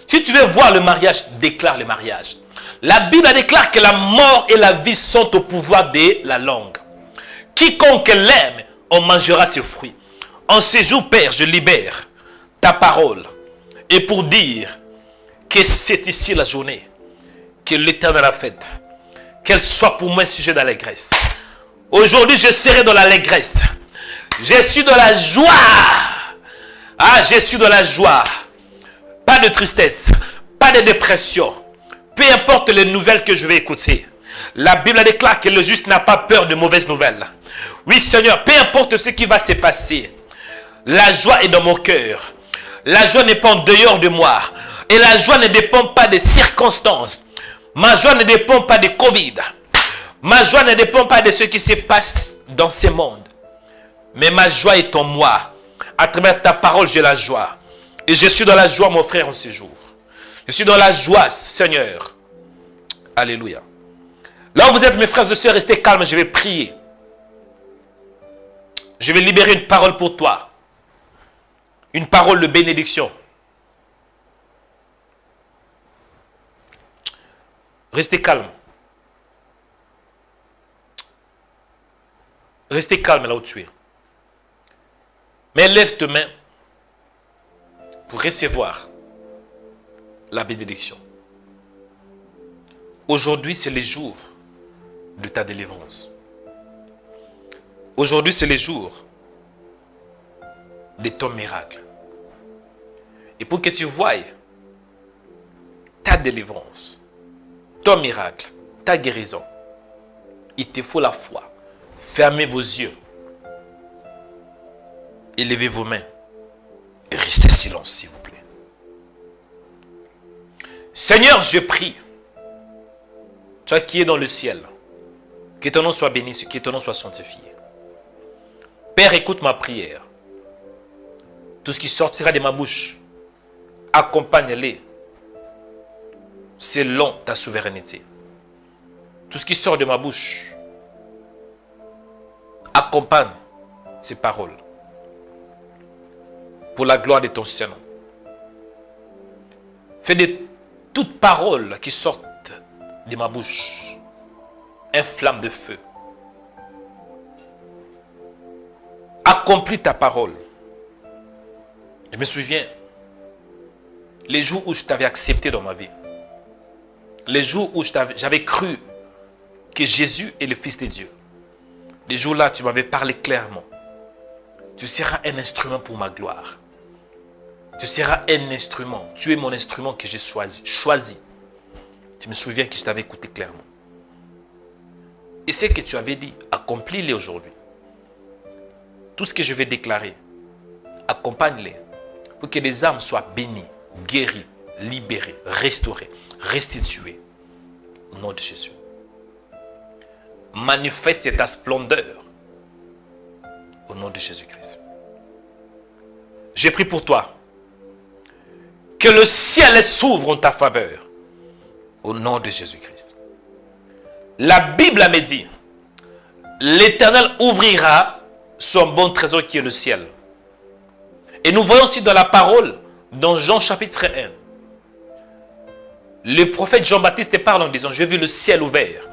Si tu veux voir le mariage, déclare le mariage. La Bible déclare que la mort et la vie sont au pouvoir de la langue. Quiconque l'aime, on mangera ses fruits. En ces jours, Père, je libère ta parole. Et pour dire que c'est ici la journée que l'Éternel a faite. Qu'elle soit pour moi un sujet d'allégresse. Aujourd'hui, je serai dans l'allégresse. Je suis dans la joie. Ah, je suis dans la joie. Pas de tristesse, pas de dépression. Peu importe les nouvelles que je vais écouter. La Bible déclare que le juste n'a pas peur de mauvaises nouvelles. Oui, Seigneur, peu importe ce qui va se passer. La joie est dans mon cœur. La joie n'est pas en dehors de moi. Et la joie ne dépend pas des circonstances. Ma joie ne dépend pas de Covid. Ma joie ne dépend pas de ce qui se passe dans ce monde. Mais ma joie est en moi. À travers ta parole, j'ai la joie. Et je suis dans la joie, mon frère, en ce jour. Je suis dans la joie, Seigneur. Alléluia. Là où vous êtes, mes frères et sœurs, restez calmes, je vais prier. Je vais libérer une parole pour toi. Une parole de bénédiction. Restez calmes. Restez calme là où tu es. Mais lève tes mains pour recevoir la bénédiction. Aujourd'hui, c'est le jour de ta délivrance. Aujourd'hui, c'est le jour de ton miracle. Et pour que tu voies ta délivrance, ton miracle, ta guérison, il te faut la foi. Fermez vos yeux. Élevez vos mains. Et restez silence, s'il vous plaît. Seigneur, je prie. Toi qui es dans le ciel, que ton nom soit béni, que ton nom soit sanctifié. Père, écoute ma prière. Tout ce qui sortira de ma bouche, accompagne-les selon ta souveraineté. Tout ce qui sort de ma bouche, accompagne ces paroles pour la gloire de ton Saint-Nom. Fais de toute parole qui sortent de ma bouche une flamme de feu. Accomplis ta parole. Je me souviens les jours où je t'avais accepté dans ma vie. Les jours où j'avais cru que Jésus est le Fils de Dieu. Les jours-là, tu m'avais parlé clairement. Tu seras un instrument pour ma gloire. Tu seras un instrument. Tu es mon instrument que j'ai choisi. Tu me souviens que je t'avais écouté clairement. Et ce que tu avais dit, accomplis-les aujourd'hui. Tout ce que je vais déclarer, accompagne-les pour que les âmes soient bénies, guéries, libérées, restaurées, restituées. Au nom de Jésus. Manifeste ta splendeur au nom de Jésus-Christ. J'ai prié pour toi que le ciel s'ouvre en ta faveur au nom de Jésus-Christ. La Bible me dit, l'Éternel ouvrira son bon trésor qui est le ciel. Et nous voyons aussi dans la parole, dans Jean chapitre 1, le prophète Jean-Baptiste parle en disant, j'ai vu le ciel ouvert.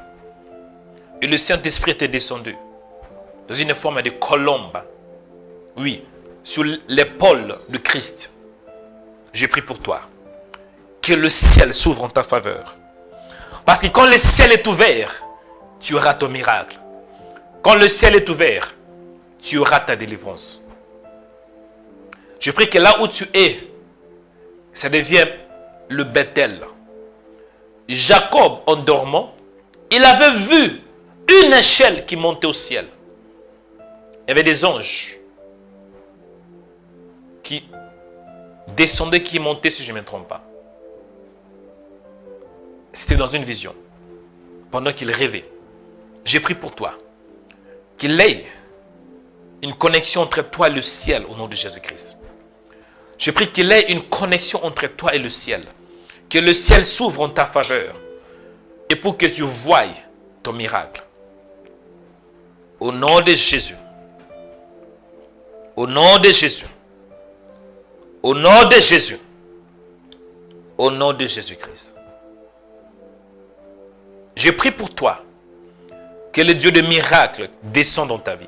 Et le Saint-Esprit était descendu dans une forme de colombe. Oui, sur l'épaule de Christ. J'ai prié pour toi. Que le ciel s'ouvre en ta faveur. Parce que quand le ciel est ouvert, tu auras ton miracle. Quand le ciel est ouvert, tu auras ta délivrance. Je prie que là où tu es, ça devient le Bethel. Jacob, en dormant, il avait vu une échelle qui montait au ciel. Il y avait des anges qui descendaient, qui montaient, si je ne me trompe pas. C'était dans une vision. Pendant qu'il rêvait. J'ai prié pour toi. Qu'il ait une connexion entre toi et le ciel au nom de Jésus-Christ. Je prie qu'il ait une connexion entre toi et le ciel. Que le ciel s'ouvre en ta faveur. Et pour que tu voies ton miracle. Au nom de Jésus. Au nom de Jésus. Au nom de Jésus. Au nom de Jésus-Christ. Je prie pour toi. Que le Dieu de miracles descende dans ta vie.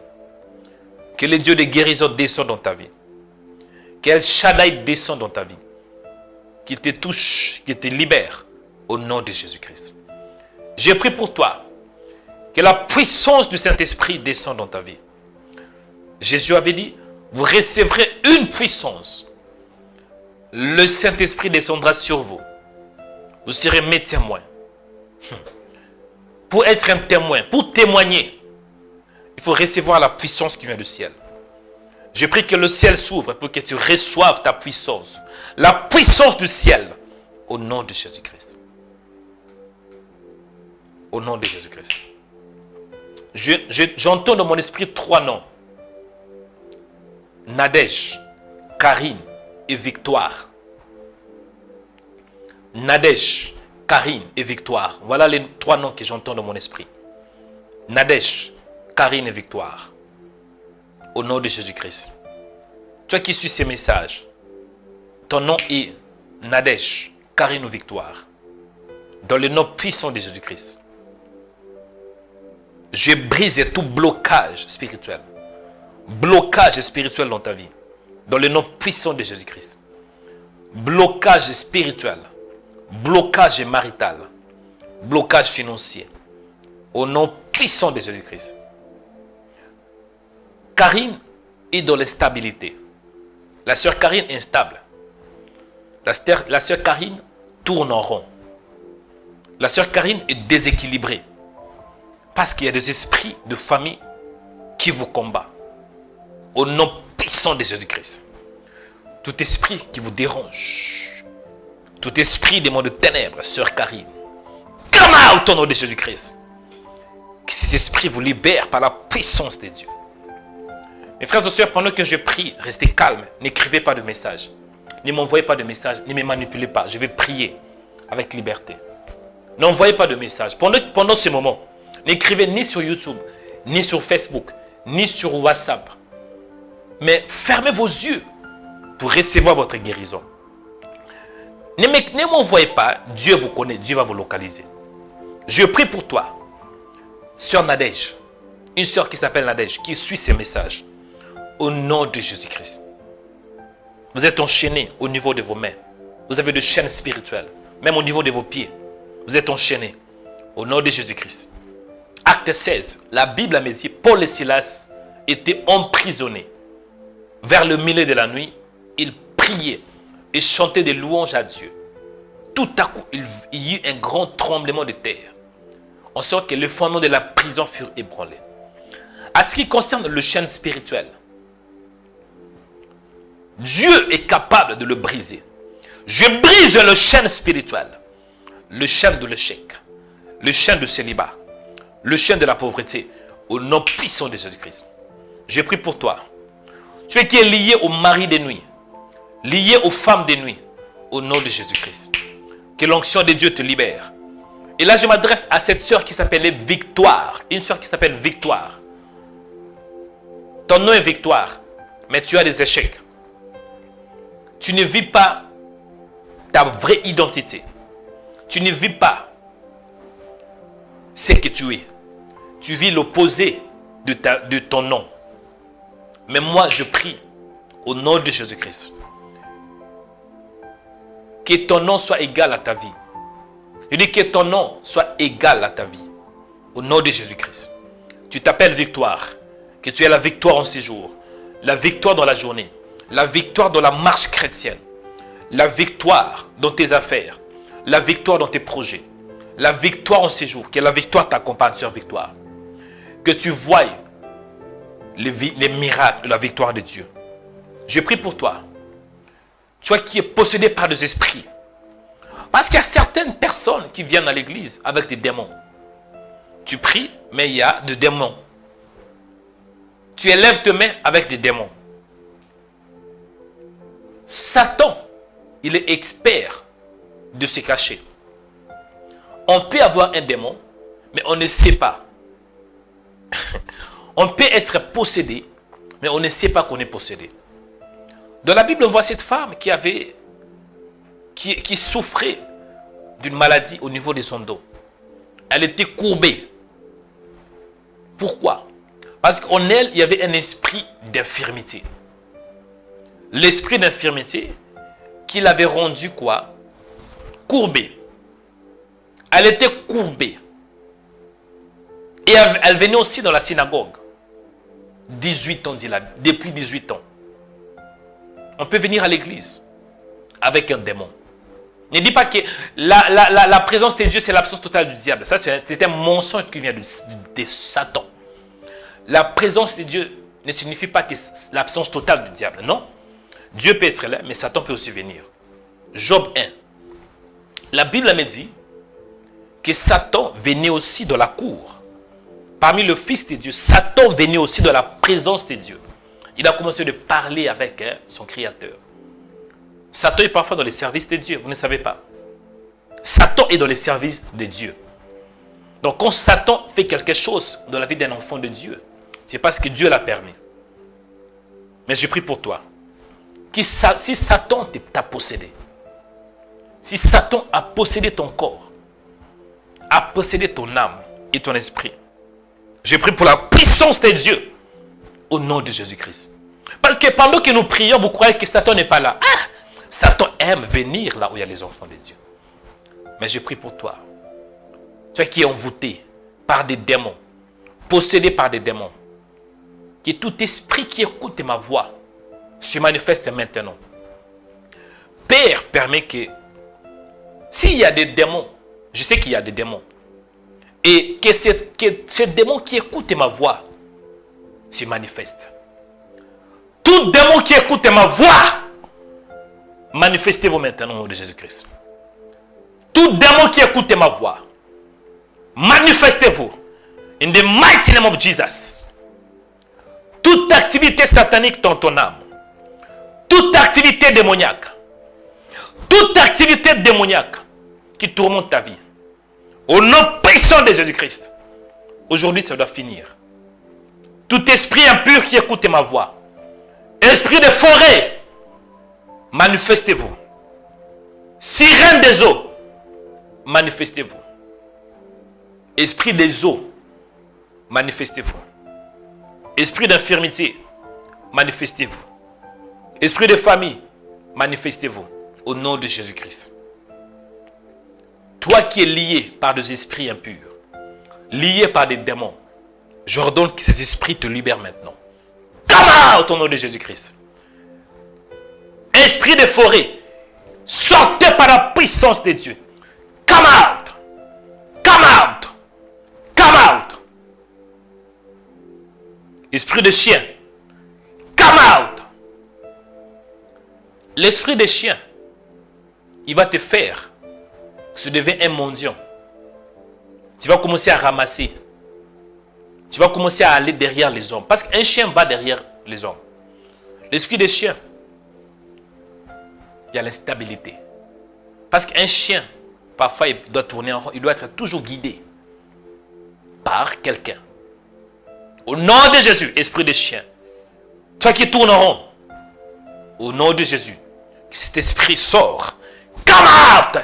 Que le Dieu de guérison descende dans ta vie. Que Shaddai descende dans ta vie. Qu'il te touche, qu'il te libère. Au nom de Jésus-Christ. Je prie pour toi. Que la puissance du Saint-Esprit descende dans ta vie. Jésus avait dit, vous recevrez une puissance. Le Saint-Esprit descendra sur vous. Vous serez mes témoins. Pour être un témoin, pour témoigner, il faut recevoir la puissance qui vient du ciel. Je prie que le ciel s'ouvre pour que tu reçoives ta puissance. La puissance du ciel. Au nom de Jésus-Christ. Au nom de Jésus-Christ. J'entends dans mon esprit 3 noms. Nadège, Karine et Victoire. Nadège, Karine et Victoire. Voilà les 3 noms que j'entends dans mon esprit. Nadège, Karine et Victoire. Au nom de Jésus-Christ. Toi qui suis ces messages, ton nom est Nadège, Karine ou Victoire. Dans le nom puissant de Jésus-Christ. Je brise tout blocage spirituel. Blocage spirituel dans ta vie. Dans le nom puissant de Jésus-Christ. Blocage spirituel. Blocage marital. Blocage financier. Au nom puissant de Jésus-Christ. Karine est dans l'instabilité. La sœur Karine est instable. La sœur Karine tourne en rond. La sœur Karine est déséquilibrée. Parce qu'il y a des esprits de famille qui vous combattent. Au nom puissant de Jésus-Christ. Tout esprit qui vous dérange. Tout esprit des mondes de ténèbres, sœur Karine. Come out au nom de Jésus-Christ. Que ces esprits vous libèrent par la puissance de Dieu. Mes frères et sœurs, pendant que je prie, restez calmes. N'écrivez pas de messages. Ne m'envoyez pas de messages. Ne me manipulez pas. Je vais prier avec liberté. N'envoyez pas de messages. Pendant ce moment, n'écrivez ni sur YouTube, ni sur Facebook, ni sur WhatsApp. Mais fermez vos yeux pour recevoir votre guérison. Ne m'envoyez pas. Dieu vous connaît. Dieu va vous localiser. Je prie pour toi. Sœur Nadège. Une sœur qui s'appelle Nadège, qui suit ces messages. Au nom de Jésus-Christ. Vous êtes enchaînés au niveau de vos mains. Vous avez des chaînes spirituelles. Même au niveau de vos pieds. Vous êtes enchaînés. Au nom de Jésus-Christ. Acte 16. La Bible a dit Paul et Silas étaient emprisonnés. Vers le milieu de la nuit, ils priaient et chantaient des louanges à Dieu. Tout à coup, il y eut un grand tremblement de terre. En sorte que les fondements de la prison furent ébranlés. À ce qui concerne le chêne spirituel, Dieu est capable de le briser. Je brise le chêne spirituel. Le chêne de l'échec. Le chêne du célibat. Le chêne de la pauvreté. Au nom puissant de Jésus-Christ. Je prie pour toi. Tu qui es lié au mari des nuits. Lié aux femmes des nuits. Au nom de Jésus-Christ. Que l'onction de Dieu te libère. Et là, je m'adresse à cette sœur qui s'appelait Victoire. Une sœur qui s'appelle Victoire. Ton nom est Victoire. Mais tu as des échecs. Tu ne vis pas ta vraie identité. Tu ne vis pas ce que tu es. Tu vis l'opposé de ton nom. Mais moi, je prie au nom de Jésus-Christ. Que ton nom soit égal à ta vie. Je dis que ton nom soit égal à ta vie. Au nom de Jésus-Christ. Tu t'appelles Victoire. Que tu aies la victoire en ces jours. La victoire dans la journée. La victoire dans la marche chrétienne. La victoire dans tes affaires. La victoire dans tes projets. La victoire en ces jours. Que la victoire t'accompagne, sœur Victoire. Que tu voies les miracles de la victoire de Dieu. Je prie pour toi. Toi qui es possédé par des esprits. Parce qu'il y a certaines personnes qui viennent à l'église avec des démons. Tu pries, mais il y a des démons. Tu élèves tes mains avec des démons. Satan, il est expert de se cacher. On peut avoir un démon, mais on ne sait pas. On peut être possédé, mais on ne sait pas qu'on est possédé. Dans la Bible, on voit cette femme qui souffrait d'une maladie au niveau de son dos. Elle était courbée. Pourquoi? Parce qu'en elle, il y avait un esprit d'infirmité. L'esprit d'infirmité qui l'avait rendue quoi? Courbée. Elle était courbée. Et elle venait aussi dans la synagogue. 18 ans, dit la Bible. Depuis 18 ans. On peut venir à l'église avec un démon. Ne dis pas que la présence de Dieu, c'est l'absence totale du diable. Ça, c'est un mensonge qui vient de Satan. La présence de Dieu ne signifie pas que c'est l'absence totale du diable. Non. Dieu peut être là, mais Satan peut aussi venir. Job 1. La Bible me dit que Satan venait aussi de la cour. Parmi le Fils de Dieu, Satan venait aussi de la présence de Dieu. Il a commencé de parler avec son Créateur. Satan est parfois dans les services de Dieu, vous ne savez pas. Satan est dans le service de Dieu. Donc quand Satan fait quelque chose dans la vie d'un enfant de Dieu, c'est parce que Dieu l'a permis. Mais je prie pour toi. Si Satan t'a possédé, si Satan a possédé ton corps, a possédé ton âme et ton esprit, je prie pour la puissance de Dieu au nom de Jésus-Christ. Parce que pendant que nous prions, vous croyez que Satan n'est pas là. Ah, Satan aime venir là où il y a les enfants de Dieu. Mais je prie pour toi. Toi qui es envoûté par des démons, possédé par des démons, que tout esprit qui écoute ma voix se manifeste maintenant. Père, permet que s'il y a des démons, je sais qu'il y a des démons, et que ces démons qui écoutent ma voix se manifestent. Tout démon qui écoute ma voix, manifestez-vous maintenant au nom de Jésus-Christ. Tout démon qui écoute ma voix, manifestez-vous in the mighty name of Jesus. Toute activité satanique dans ton âme, toute activité démoniaque qui tourmente ta vie, au nom puissant de Jésus-Christ, aujourd'hui ça doit finir. Tout esprit impur qui écoute ma voix, esprit de forêt, manifestez-vous. Sirène des eaux, manifestez-vous. Esprit des eaux, manifestez-vous. Esprit d'infirmité, manifestez-vous. Esprit de famille, manifestez-vous. Au nom de Jésus-Christ. Toi qui es lié par des esprits impurs, lié par des démons, j'ordonne que ces esprits te libèrent maintenant. Come out au nom de Jésus-Christ. Esprit de forêt, sortez par la puissance de Dieu. Come out. Come out. Come out. Esprit de chien, come out. L'esprit de chien, il va te faire se devenir un mendiant. Tu vas commencer à ramasser. Tu vas commencer à aller derrière les hommes. Parce qu'un chien va derrière les hommes. L'esprit des chiens, il y a l'instabilité. Parce qu'un chien, parfois, il doit tourner en rond. Il doit être toujours guidé par quelqu'un. Au nom de Jésus, esprit de chien, toi qui tournes en rond, au nom de Jésus, que cet esprit sort. Come out!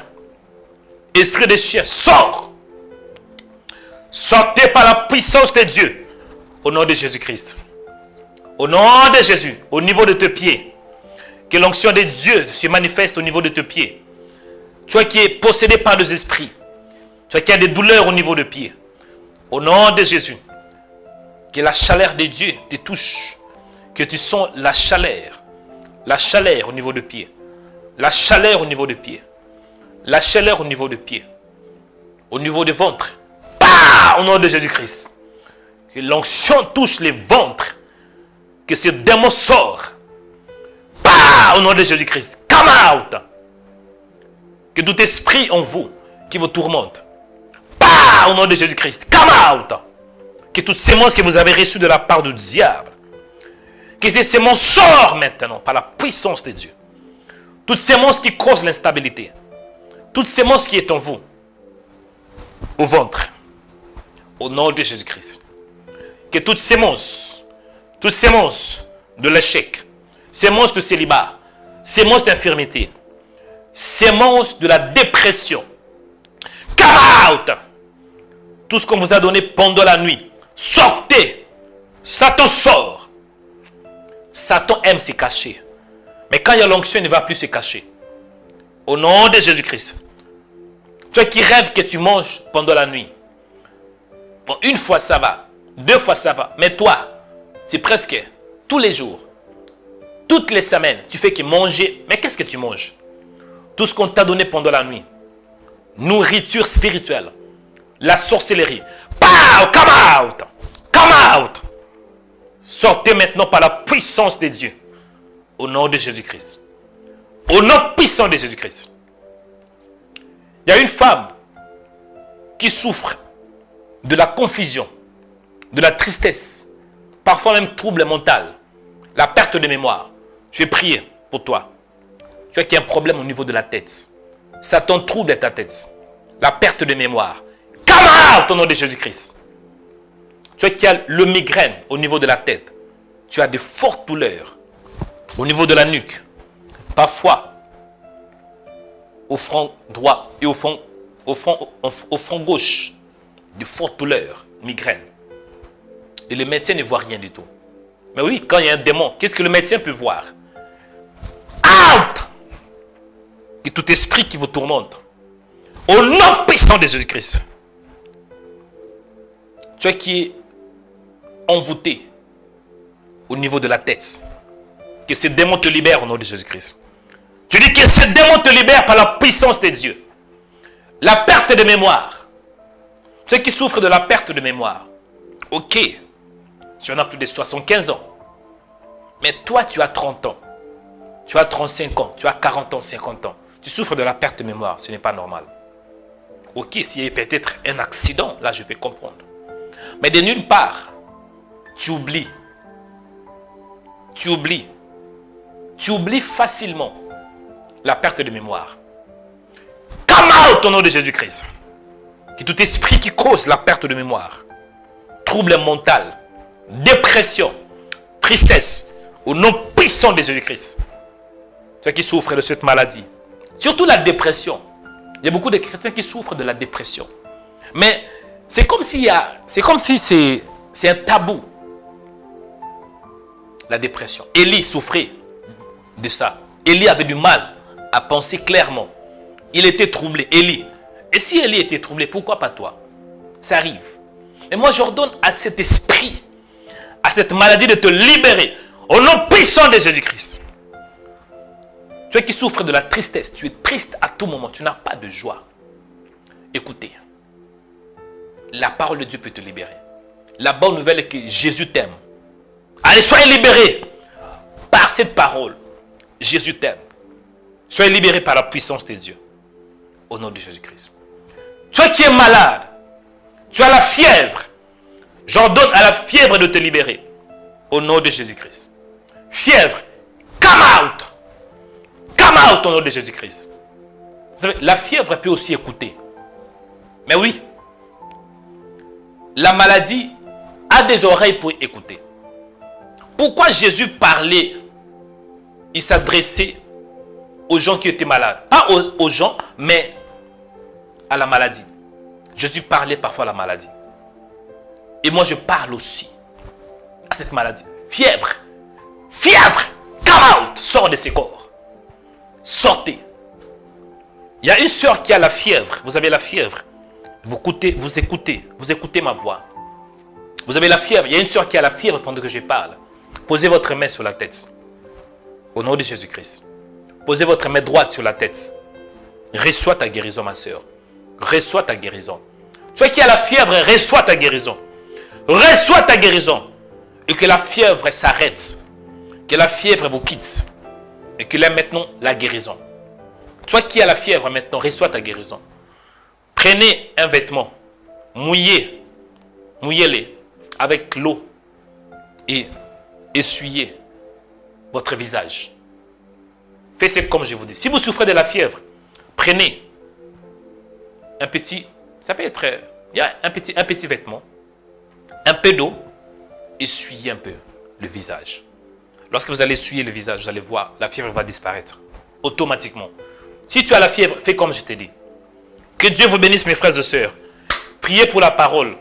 Esprit de chien, sort! Sortez par la puissance de Dieu. Au nom de Jésus-Christ. Au nom de Jésus. Au niveau de tes pieds. Que l'onction de Dieu se manifeste au niveau de tes pieds. Toi qui es possédé par des esprits. Toi qui as des douleurs au niveau de pieds. Au nom de Jésus. Que la chaleur de Dieu te touche. Que tu sens la chaleur. La chaleur au niveau de pieds. La chaleur au niveau de pieds. La chaleur au niveau de pieds. Au niveau du ventre. Au nom de Jésus-Christ. Que l'onction touche les ventres. Que ce démon sort. Au nom de Jésus-Christ. Come out. Que tout esprit en vous qui vous tourmente. Au nom de Jésus-Christ. Come out. Que toute sémence que vous avez reçue de la part du diable. Que ces sémences sortent maintenant par la puissance de Dieu. Toute sémence qui cause l'instabilité. Toute sémence qui est en vous. Au ventre. Au nom de Jésus-Christ. Que toute sémence de l'échec, sémence de célibat, sémence d'infirmité, sémence de la dépression, come out! Tout ce qu'on vous a donné pendant la nuit, sortez! Satan sort! Satan aime se cacher. Mais quand il y a l'onction, il ne va plus se cacher. Au nom de Jésus-Christ. Toi qui rêves que tu manges pendant la nuit. Bon, une fois ça va, 2 fois ça va. Mais toi, c'est presque tous les jours, toutes les semaines, tu fais que manger. Mais qu'est-ce que tu manges? Tout ce qu'on t'a donné pendant la nuit. Nourriture spirituelle. La sorcellerie. Come out! Come out! Sortez maintenant par la puissance de Dieu. Au nom de Jésus-Christ. Au nom puissant de Jésus-Christ. Il y a une femme qui souffre de la confusion, de la tristesse, parfois même trouble mental, la perte de mémoire. Je vais prier pour toi. Tu as qu'il y a un problème au niveau de la tête. Satan trouble ta tête. La perte de mémoire. Come out au nom de Jésus-Christ. Tu vois qu'il y a le migraine au niveau de la tête. Tu as de fortes douleurs au niveau de la nuque. Parfois, au front droit et au front gauche. De fortes douleurs, migraine. Et le médecin ne voit rien du tout. Mais oui, quand il y a un démon, qu'est-ce que le médecin peut voir? Out! Et tout esprit qui vous tourmente. Au nom puissant de Jésus-Christ. Tu vois qui est envoûté au niveau de la tête. Que ce démon te libère au nom de Jésus-Christ. Tu dis que ce démon te libère par la puissance de Dieu. La perte de mémoire. Ceux qui souffrent de la perte de mémoire. Ok. Tu en as plus de 75 ans. Mais toi, tu as 30 ans. Tu as 35 ans. Tu as 40 ans, 50 ans. Tu souffres de la perte de mémoire. Ce n'est pas normal. Ok, s'il y a peut-être un accident, là, je peux comprendre. Mais de nulle part, tu oublies. Tu oublies. Tu oublies facilement la perte de mémoire. Come out au nom de Jésus-Christ. Que tout esprit qui cause la perte de mémoire, trouble mental, dépression, tristesse, au nom puissant de Jésus-Christ. Ceux qui souffrent de cette maladie, surtout la dépression. Il y a beaucoup de chrétiens qui souffrent de la dépression. Mais c'est comme si c'est un tabou. La dépression. Élie souffrait de ça. Élie avait du mal à penser clairement. Il était troublé. Élie. Et si Élie était troublé, pourquoi pas toi? Ça arrive. Et moi, j'ordonne à cet esprit, à cette maladie de te libérer au nom puissant de Jésus-Christ. Tu es qui souffres de la tristesse, tu es triste à tout moment, tu n'as pas de joie. Écoutez, la parole de Dieu peut te libérer. La bonne nouvelle est que Jésus t'aime. Allez, soyez libérés par cette parole. Jésus t'aime. Soyez libérés par la puissance de Dieu. Au nom de Jésus-Christ. Toi qui es malade, tu as la fièvre. J'ordonne à la fièvre de te libérer. Au nom de Jésus-Christ. Fièvre, come out. Come out au nom de Jésus-Christ. Vous savez, la fièvre peut aussi écouter. Mais oui, la maladie a des oreilles pour écouter. Pourquoi Jésus parlait, il s'adressait aux gens qui étaient malades. Pas aux gens, mais à la maladie. Jésus parlait parfois à la maladie. Et moi, je parle aussi à cette maladie. Fièvre, fièvre, come out, sors de ces corps. Sortez. Il y a une soeur qui a la fièvre. Vous avez la fièvre. Vous écoutez ma voix. Vous avez la fièvre. Il y a une soeur qui a la fièvre pendant que je parle. Posez votre main sur la tête. Au nom de Jésus-Christ. Posez votre main droite sur la tête. Reçois ta guérison, ma soeur. Reçois ta guérison. Toi qui as la fièvre, reçois ta guérison. Reçois ta guérison. Et que la fièvre s'arrête. Que la fièvre vous quitte. Et qu'il ait maintenant la guérison. Toi qui as la fièvre maintenant, reçois ta guérison. Prenez un vêtement. Mouillez-les avec l'eau. Et essuyez votre visage. Faites comme je vous dis. Si vous souffrez de la fièvre, prenez un petit, ça peut être, il y a un petit vêtement, un peu d'eau, essuyez un peu le visage. Lorsque vous allez essuyer le visage, vous allez voir, la fièvre va disparaître automatiquement. Si tu as la fièvre, fais comme je t'ai dit. Que Dieu vous bénisse, mes frères et sœurs. Priez pour la parole.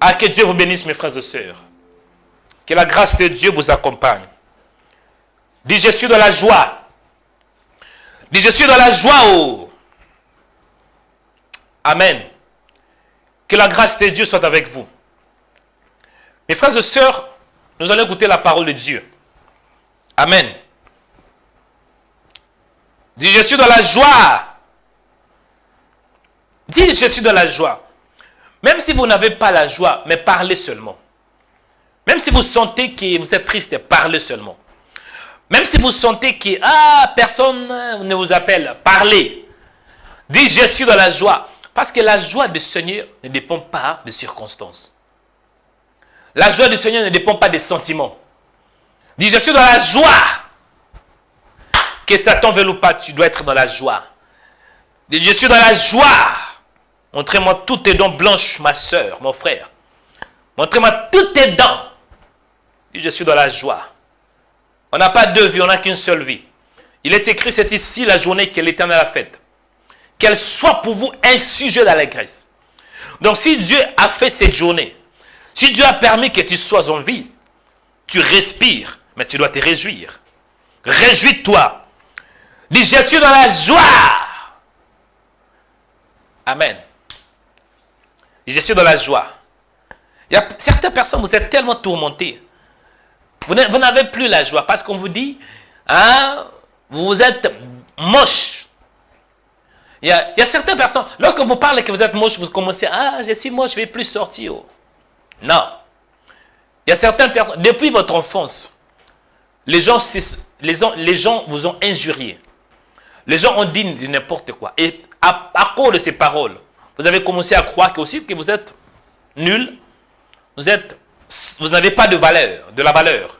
Ah, que Dieu vous bénisse, mes frères et sœurs. Que la grâce de Dieu vous accompagne. Dis, je suis dans la joie. Dis, je suis dans la joie. Oh. Amen. Que la grâce de Dieu soit avec vous. Mes frères et sœurs, nous allons écouter la parole de Dieu. Amen. Dis, je suis dans la joie. Dis, je suis dans la joie. Même si vous n'avez pas la joie, mais parlez seulement. Même si vous sentez que vous êtes triste, parlez seulement. Même si vous sentez que personne ne vous appelle, parlez. Dites, je suis dans la joie. Parce que la joie du Seigneur ne dépend pas des circonstances. La joie du Seigneur ne dépend pas des sentiments. Dis, je suis dans la joie. Que Satan veuille ou pas, tu dois être dans la joie. Dis, je suis dans la joie. Montrez-moi toutes tes dents blanches, ma soeur, mon frère. Montrez-moi toutes tes dents. Dis, je suis dans la joie. On n'a pas deux vies, on n'a qu'une seule vie. Il est écrit, c'est ici la journée que l'Éternel a faite. Qu'elle soit pour vous un sujet d'allégresse. Donc si Dieu a fait cette journée, si Dieu a permis que tu sois en vie, tu respires, mais tu dois te réjouir. Réjouis-toi. Dis, je suis dans la joie. Amen. Dis, je suis dans la joie. Il y a certaines personnes, vous êtes tellement tourmentés. Vous n'avez plus la joie parce qu'on vous dit, vous êtes moche. Il y a certaines personnes, lorsque vous parlez que vous êtes moche, vous commencez, je suis moche, je ne vais plus sortir. Non. Il y a certaines personnes, depuis votre enfance, les gens vous ont injurié. Les gens ont dit n'importe quoi. Et à cause de ces paroles, vous avez commencé à croire que vous êtes nul, vous n'avez pas de la valeur.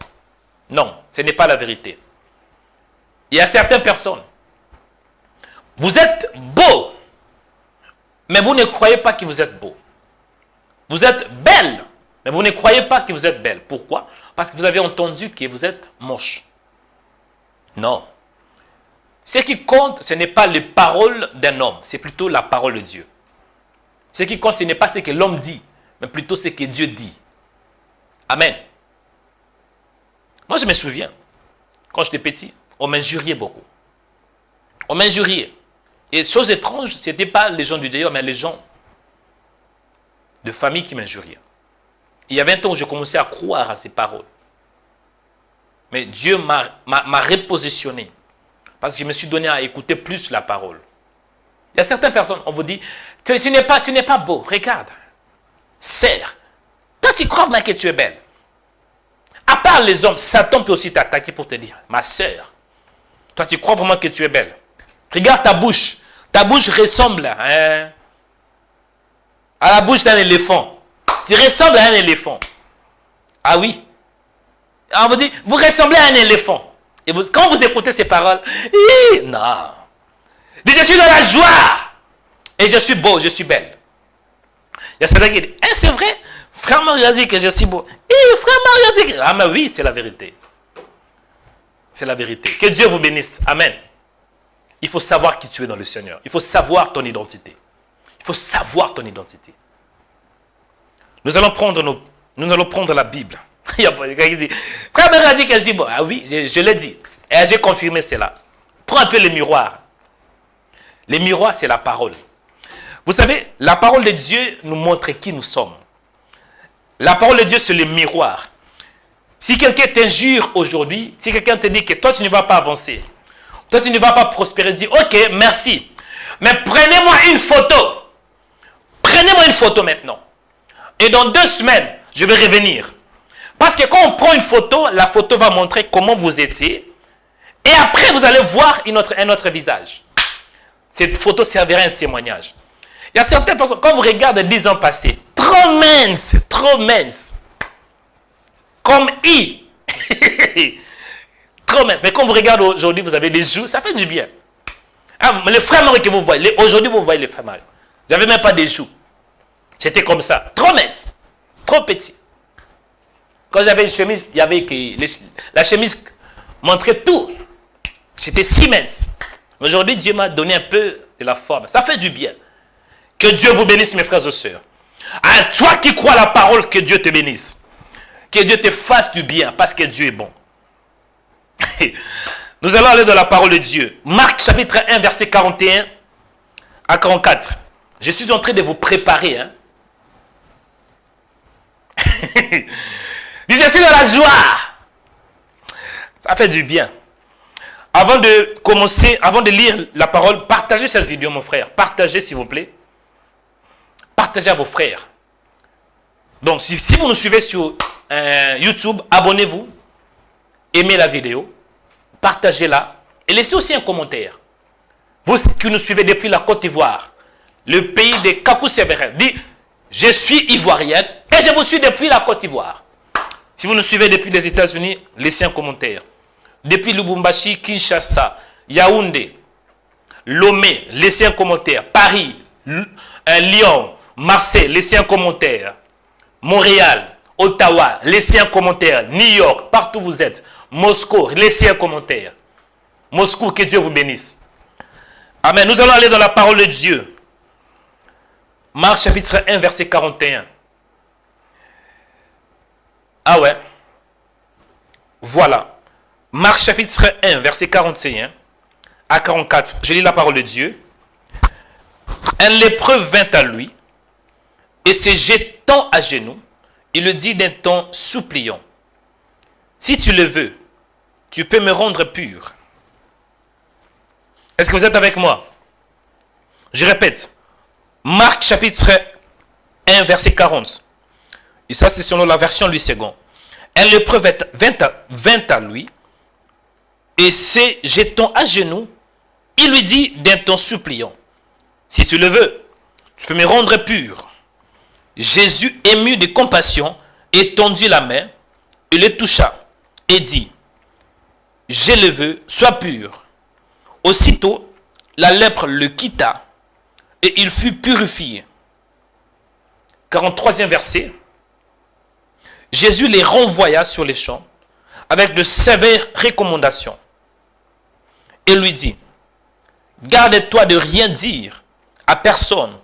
Non, ce n'est pas la vérité. Il y a certaines personnes, vous êtes beau, mais vous ne croyez pas que vous êtes beau. Vous êtes belle, mais vous ne croyez pas que vous êtes belle. Pourquoi? Parce que vous avez entendu que vous êtes moche. Non. Ce qui compte, ce n'est pas les paroles d'un homme, c'est plutôt la parole de Dieu. Ce qui compte, ce n'est pas ce que l'homme dit, mais plutôt ce que Dieu dit. Amen. Moi, je me souviens, quand j'étais petit, on m'injuriait beaucoup. On m'injuriait. Et chose étrange, ce n'était pas les gens du dehors, mais les gens de famille qui m'injuriaient. Il y avait un temps où je commençais à croire à ces paroles. Mais Dieu m'a repositionné. Parce que je me suis donné à écouter plus la parole. Il y a certaines personnes, on vous dit, tu n'es pas beau, regarde. Sœur, toi tu crois que tu es belle. À part les hommes, Satan peut aussi t'attaquer pour te dire, ma sœur, toi tu crois vraiment que tu es belle. Regarde ta bouche. Ta bouche ressemble à la bouche d'un éléphant. Tu ressembles à un éléphant. Ah oui. On vous dit, vous ressemblez à un éléphant. Et quand vous écoutez ces paroles, non. Mais je suis dans la joie. Et je suis beau, je suis belle. Il y a certains qui disent, c'est vrai? Frère Mario a dit que je suis beau. Frère Mario a dit que... Ah mais oui, c'est la vérité. C'est la vérité. Que Dieu vous bénisse. Amen. Il faut savoir qui tu es dans le Seigneur. Il faut savoir ton identité. Il faut savoir ton identité. Nous allons prendre la Bible. Il y a quelqu'un qui dit, frère Mario a dit que je suis beau. Ah oui, je l'ai dit. Et j'ai confirmé cela. Prends un peu le miroir. Les miroirs, c'est la parole. Vous savez, la parole de Dieu nous montre qui nous sommes. La parole de Dieu, c'est le miroir. Si quelqu'un t'injure aujourd'hui, si quelqu'un te dit que toi, tu ne vas pas avancer, toi, tu ne vas pas prospérer, dis, ok, merci. Mais prenez-moi une photo. Prenez-moi une photo maintenant. Et dans 2 semaines, je vais revenir. Parce que quand on prend une photo, la photo va montrer comment vous étiez. Et après, vous allez voir un autre visage. Cette photo servira un témoignage. Il y a certaines personnes, quand vous regardez 10 ans passés, trop mince. Comme I. Trop mince. Mais quand vous regardez aujourd'hui, vous avez des joues, ça fait du bien. Les frères Mario que vous voyez, aujourd'hui vous voyez les frères Mario. J'avais même pas des joues. J'étais comme ça. Trop mince. Trop petit. Quand j'avais une chemise, il y avait la chemise montrait tout. J'étais si mince. Mais aujourd'hui, Dieu m'a donné un peu de la forme. Ça fait du bien. Que Dieu vous bénisse, mes frères et sœurs. À toi qui crois la parole, que Dieu te bénisse. Que Dieu te fasse du bien, parce que Dieu est bon. Nous allons aller dans la parole de Dieu. Marc chapitre 1, verset 41 à 44. Je suis en train de vous préparer. Je suis dans la joie. Ça fait du bien. Avant de commencer, avant de lire la parole, partagez cette vidéo, mon frère. Partagez, s'il vous plaît. Partagez à vos frères. Donc, si vous nous suivez sur YouTube, abonnez-vous, aimez la vidéo, partagez-la et laissez aussi un commentaire. Vous qui nous suivez depuis la Côte d'Ivoire, le pays des Kakou-Sévérins, dites « Je suis ivoirienne et je vous suis depuis la Côte d'Ivoire ». Si vous nous suivez depuis les États-Unis, laissez un commentaire. Depuis Lubumbashi, Kinshasa, Yaoundé, Lomé, laissez un commentaire. Paris, Lyon, Marseille, laissez un commentaire. Montréal, Ottawa, laissez un commentaire. New York, partout où vous êtes. Moscou, laissez un commentaire. Moscou, que Dieu vous bénisse. Amen. Nous allons aller dans la parole de Dieu. Marc chapitre 1, verset 41. Ah ouais. Voilà. Marc chapitre 1, verset 41 à 44. Je lis la parole de Dieu. Un lépreux vint à lui et se jetant à genoux, il le dit d'un ton suppliant. Si tu le veux, tu peux me rendre pur. Est-ce que vous êtes avec moi? Je répète. Marc chapitre 1, verset 40. Et ça, c'est selon la version Louis II. Un lépreux vint à lui et se jetant à genoux, il lui dit d'un ton suppliant. Si tu le veux, tu peux me rendre pur. Jésus, ému de compassion, étendit la main, il le toucha et dit, je le veux, sois pur. Aussitôt, la lèpre le quitta et il fut purifié. 43e verset. Jésus les renvoya sur les champs avec de sévères recommandations et lui dit, garde-toi de rien dire à personne,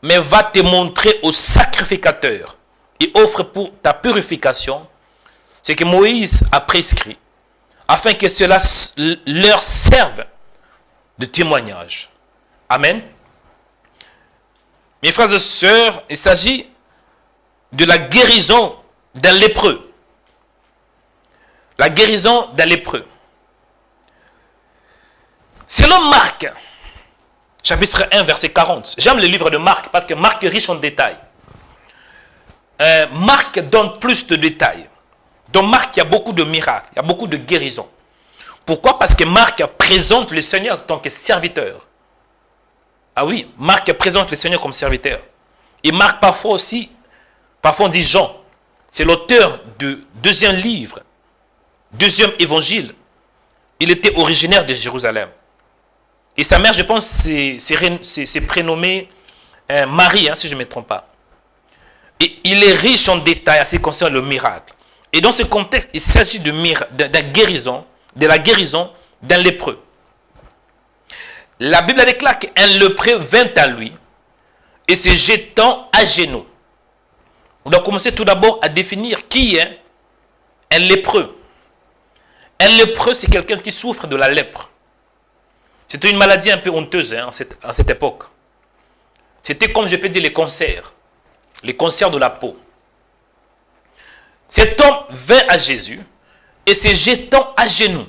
mais va te montrer au sacrificateur et offre pour ta purification ce que Moïse a prescrit, afin que cela leur serve de témoignage. Amen. Mes frères et sœurs, il s'agit de la guérison d'un lépreux. La guérison d'un lépreux. Selon Marc, chapitre 1, verset 40. J'aime le livre de Marc parce que Marc est riche en détails. Marc donne plus de détails. Dans Marc, il y a beaucoup de miracles, il y a beaucoup de guérisons. Pourquoi? Parce que Marc présente le Seigneur en tant que serviteur. Ah oui, Marc présente le Seigneur comme serviteur. Et Marc parfois aussi, parfois on dit Jean. C'est l'auteur du deuxième livre, deuxième évangile. Il était originaire de Jérusalem. Et sa mère, je pense, c'est prénommé Marie, si je ne me trompe pas. Et il est riche en détails à ce qui concerne le miracle. Et dans ce contexte, il s'agit de la guérison d'un lépreux. La Bible déclare qu'un lépreux vint à lui et se jetant à genoux. On doit commencer tout d'abord à définir qui est un lépreux. Un lépreux, c'est quelqu'un qui souffre de la lèpre. C'était une maladie un peu honteuse à cette époque. C'était comme je peux dire les cancers de la peau. Cet homme vint à Jésus et se jetant à genoux,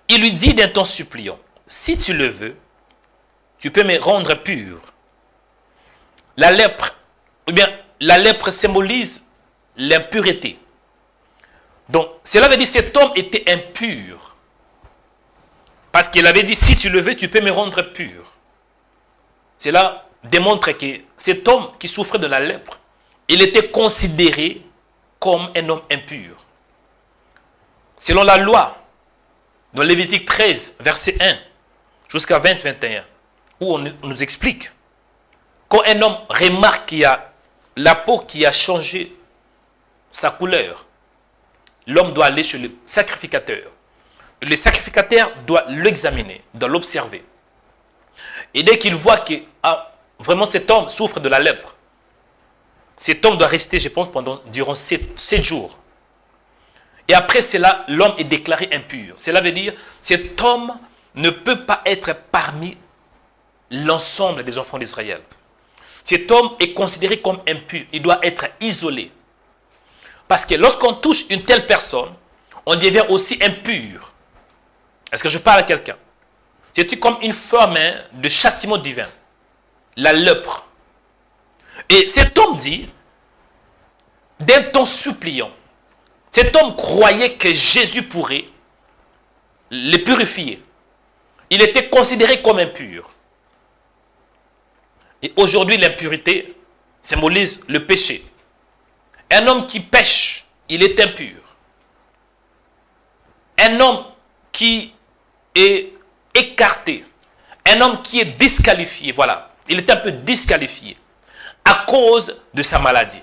il lui dit d'un ton suppliant, si tu le veux, tu peux me rendre pur. La lèpre, ou bien la lèpre symbolise l'impureté. Donc, cela veut dire que cet homme était impur. Parce qu'il avait dit, si tu le veux, tu peux me rendre pur. Cela démontre que cet homme qui souffrait de la lèpre, il était considéré comme un homme impur. Selon la loi, dans Lévitique 13, verset 1, jusqu'à 20-21, où on nous explique, quand un homme remarque qu'il y a la peau qui a changé sa couleur, l'homme doit aller chez le sacrificateur. Le sacrificateur doit l'examiner, doit l'observer. Et dès qu'il voit que vraiment cet homme souffre de la lèpre, cet homme doit rester, je pense, durant 7 jours. Et après cela, l'homme est déclaré impur. Cela veut dire que cet homme ne peut pas être parmi l'ensemble des enfants d'Israël. Cet homme est considéré comme impur. Il doit être isolé. Parce que lorsqu'on touche une telle personne, on devient aussi impur. Est-ce que je parle à quelqu'un? C'est comme une forme de châtiment divin. La lèpre. Et cet homme dit, d'un ton suppliant. Cet homme croyait que Jésus pourrait le purifier. Il était considéré comme impur. Et aujourd'hui, l'impurité symbolise le péché. Un homme qui pêche, il est impur. Un homme qui est écarté, un homme qui est disqualifié, voilà, il est un peu disqualifié à cause de sa maladie.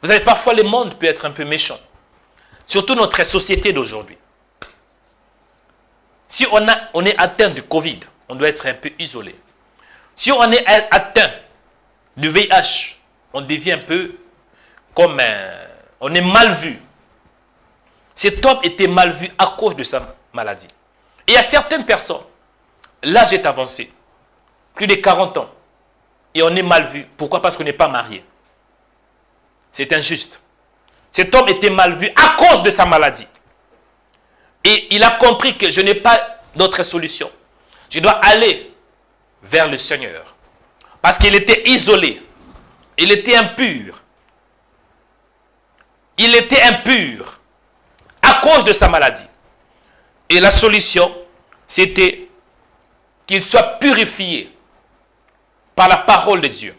Vous savez, parfois le monde peut être un peu méchant, surtout notre société d'aujourd'hui. Si on est atteint du Covid, on doit être un peu isolé. Si on est atteint du VIH, on devient un peu comme on est mal vu. Cet homme était mal vu à cause de sa maladie. Et il y a certaines personnes, l'âge est avancé, plus de 40 ans, et on est mal vu. Pourquoi? Parce qu'on n'est pas marié. C'est injuste. Cet homme était mal vu à cause de sa maladie. Et il a compris que je n'ai pas d'autre solution. Je dois aller vers le Seigneur. Parce qu'il était isolé. Il était impur. Il était impur à cause de sa maladie. Et la solution, c'était qu'il soit purifié par la parole de Dieu.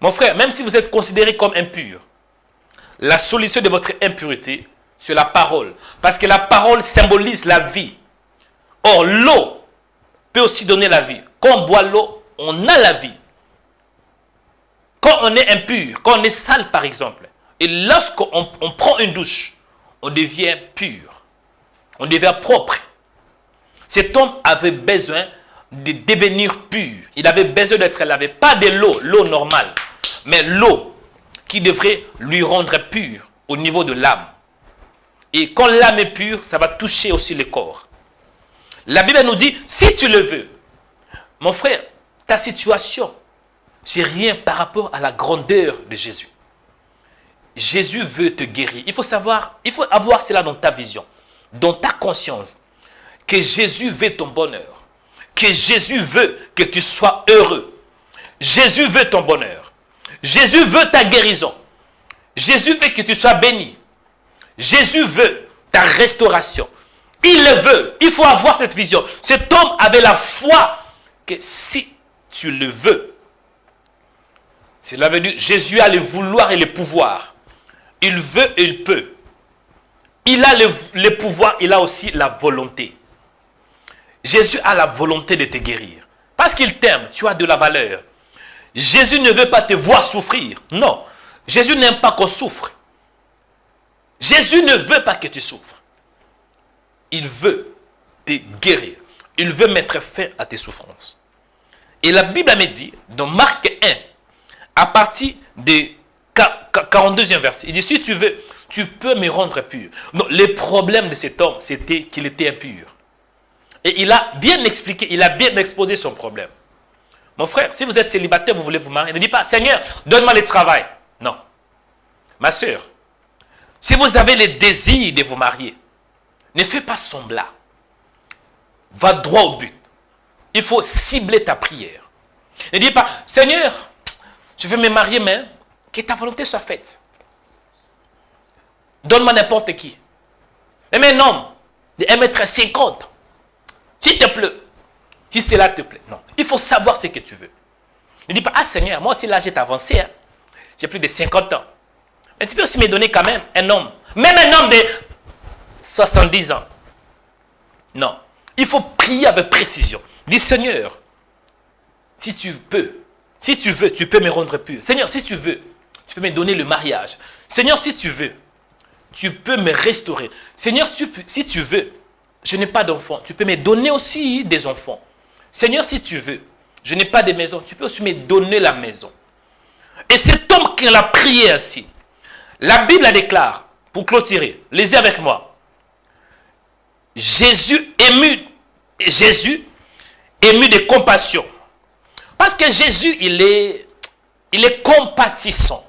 Mon frère, même si vous êtes considéré comme impur, la solution de votre impureté, c'est la parole. Parce que la parole symbolise la vie. Or, l'eau peut aussi donner la vie. Quand on boit l'eau, on a la vie. Quand on est impur, quand on est sale par exemple, et lorsqu'on prend une douche, on devient pur. On devient propre. Cet homme avait besoin de devenir pur. Il avait besoin d'être lavé. Pas de l'eau normale, mais l'eau qui devrait lui rendre pur au niveau de l'âme. Et quand l'âme est pure, ça va toucher aussi le corps. La Bible nous dit, si tu le veux, mon frère, ta situation, c'est rien par rapport à la grandeur de Jésus. Jésus veut te guérir. Il faut savoir, il faut avoir cela dans ta vision, dans ta conscience, que Jésus veut ton bonheur, que Jésus veut que tu sois heureux. Jésus veut ton bonheur. Jésus veut ta guérison. Jésus veut que tu sois béni. Jésus veut ta restauration. Il le veut. Il faut avoir cette vision. Cet homme avait la foi que si tu le veux, cela veut dire Jésus a le vouloir et le pouvoir. Il veut et il peut. Il a le pouvoir, il a aussi la volonté. Jésus a la volonté de te guérir. Parce qu'il t'aime, tu as de la valeur. Jésus ne veut pas te voir souffrir. Non. Jésus n'aime pas qu'on souffre. Jésus ne veut pas que tu souffres. Il veut te guérir. Il veut mettre fin à tes souffrances. Et la Bible me dit, dans Marc 1, à partir de 42e verset, il dit, si tu veux, tu peux me rendre pur. Non, le problème de cet homme, c'était qu'il était impur. Et il a bien expliqué, il a bien exposé son problème. Mon frère, si vous êtes célibataire, vous voulez vous marier, ne dites pas, Seigneur, donne-moi le travail. Non. Ma soeur, si vous avez le désir de vous marier, ne fais pas semblant. Va droit au but. Il faut cibler ta prière. Ne dis pas, Seigneur, je veux me marier, mais que ta volonté soit faite. Donne-moi n'importe qui. Même un homme de 1,50 m. S'il te plaît. Si cela te plaît. Non. Il faut savoir ce que tu veux. Ne dis pas, ah Seigneur, moi aussi l'âge est avancé. Hein. J'ai plus de 50 ans. Mais tu peux aussi me donner quand même un homme. Même un homme de 70 ans. Non. Il faut prier avec précision. Dis Seigneur, si tu peux, si tu veux, tu peux me rendre pur. Seigneur, si tu veux, tu peux me donner le mariage. Seigneur, si tu veux, tu peux me restaurer. Seigneur, si tu veux, je n'ai pas d'enfants, tu peux me donner aussi des enfants. Seigneur, si tu veux, je n'ai pas de maison, tu peux aussi me donner la maison. Et cet homme qui l'a prié ainsi, la Bible la déclare, pour clôturer, lisez avec moi. Jésus ému de compassion. Parce que Jésus, il est compatissant.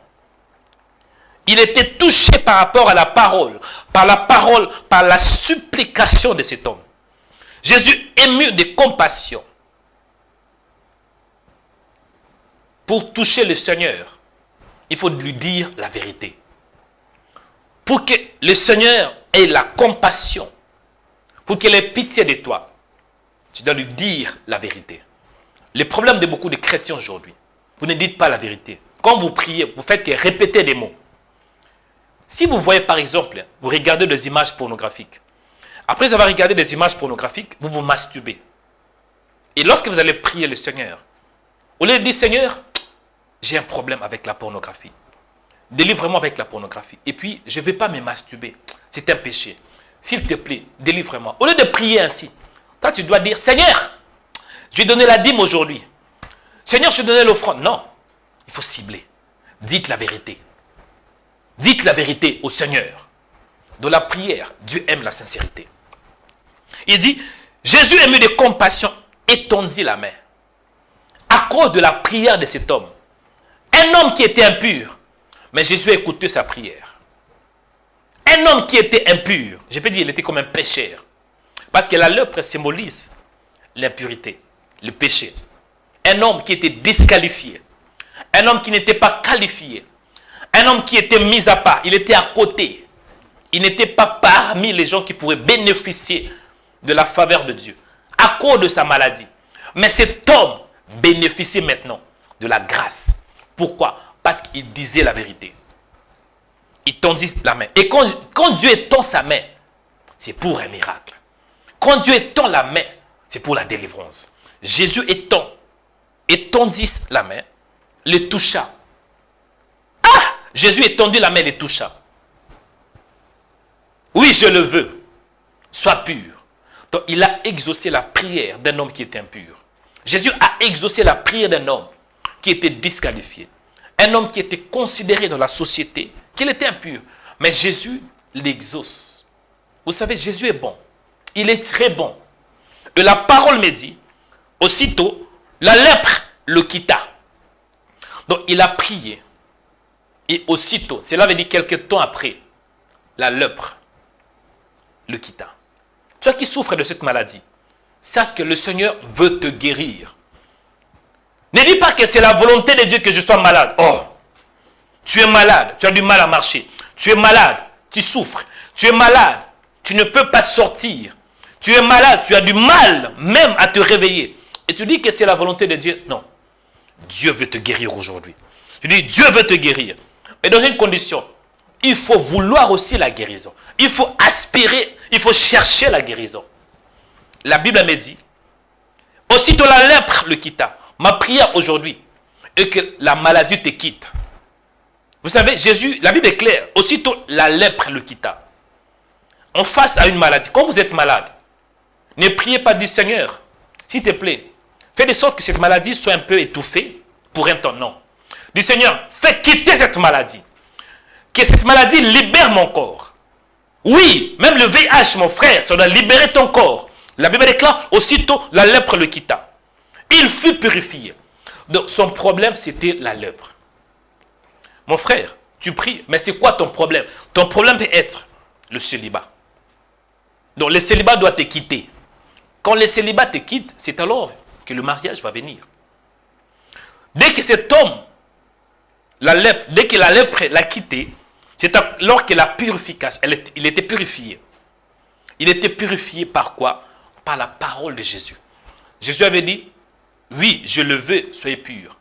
Il était touché par rapport à la parole, par la supplication de cet homme. Jésus ému de compassion. Pour toucher le Seigneur, il faut lui dire la vérité. pour que le Seigneur ait la compassion, pour qu'il ait pitié de toi, tu dois lui dire la vérité. Le problème de beaucoup de chrétiens aujourd'hui, vous ne dites pas la vérité. Quand vous priez, vous faites que répéter des mots. Si vous voyez par exemple, vous regardez des images pornographiques. Après avoir regardé des images pornographiques, vous vous masturbez. Et lorsque vous allez prier le Seigneur, au lieu de dire Seigneur, j'ai un problème avec la pornographie. Délivre-moi avec la pornographie. Et puis, je ne vais pas me masturber. C'est un péché. S'il te plaît, délivre-moi. Au lieu de prier ainsi, toi tu dois dire Seigneur, je vais donner la dîme aujourd'hui. Seigneur, je vais donner l'offrande. Non, il faut cibler. Dites la vérité. Dites la vérité au Seigneur. Dans la prière, Dieu aime la sincérité. Il dit, Jésus ému de compassion, étendit la main. À cause de la prière de cet homme. Un homme qui était impur, mais Jésus a écouté sa prière. Un homme qui était impur, je peux dire il était comme un pécheur. Parce que la lèpre symbolise l'impurité, le péché. Un homme qui était disqualifié. Un homme qui n'était pas qualifié. Un homme qui était mis à part. Il était à côté. Il n'était pas parmi les gens qui pourraient bénéficier de la faveur de Dieu. À cause de sa maladie. Mais cet homme bénéficiait maintenant de la grâce. Pourquoi? Parce qu'il disait la vérité. Il tendit la main. Et quand Dieu étend sa main, c'est pour un miracle. Quand Dieu étend la main, c'est pour la délivrance. Jésus étendit la main, le toucha. Ah! Jésus étendit la main, le toucha. Oui, je le veux. Sois pur. Donc, il a exaucé la prière d'un homme qui était impur. Jésus a exaucé la prière d'un homme qui était disqualifié. Un homme qui était considéré dans la société qu'il était impur. Mais Jésus l'exauce. Vous savez, Jésus est bon. Il est très bon. Et la parole me dit, aussitôt, la lèpre le quitta. Donc, il a prié. Et aussitôt, cela veut dire quelques temps après, la lèpre le quitta. Toi qui souffres de cette maladie, sache que le Seigneur veut te guérir. Ne dis pas que c'est la volonté de Dieu que je sois malade. Oh, tu es malade, tu as du mal à marcher. Tu es malade, tu souffres. Tu es malade, tu ne peux pas sortir. Tu es malade, tu as du mal même à te réveiller. Et tu dis que c'est la volonté de Dieu. Non, Dieu veut te guérir aujourd'hui. Tu dis, Dieu veut te guérir. Mais dans une condition, il faut vouloir aussi la guérison. Il faut aspirer, il faut chercher la guérison. La Bible me dit, aussitôt la lèpre le quitta. Ma prière aujourd'hui est que la maladie te quitte. Vous savez, Jésus, la Bible est claire, aussitôt la lèpre le quitta. On face à une maladie. Quand vous êtes malade, ne priez pas du Seigneur, s'il te plaît, fais de sorte que cette maladie soit un peu étouffée pour un temps. Non. Du Seigneur, fais quitter cette maladie. Que cette maladie libère mon corps. Oui, même le VIH, mon frère, ça doit libérer ton corps. La Bible déclare, aussitôt la lèpre le quitta. Il fut purifié. Donc son problème, c'était la lèpre. Mon frère, tu pries, mais c'est quoi ton problème? Ton problème peut être le célibat. Donc le célibat doit te quitter. Quand le célibat te quitte, c'est alors que le mariage va venir. Dès que cet homme, dès que la lèpre l'a quitté, c'est alors que la purification, il était purifié. Il était purifié par quoi? Par la parole de Jésus. Jésus avait dit, oui, je le veux, soyez purs.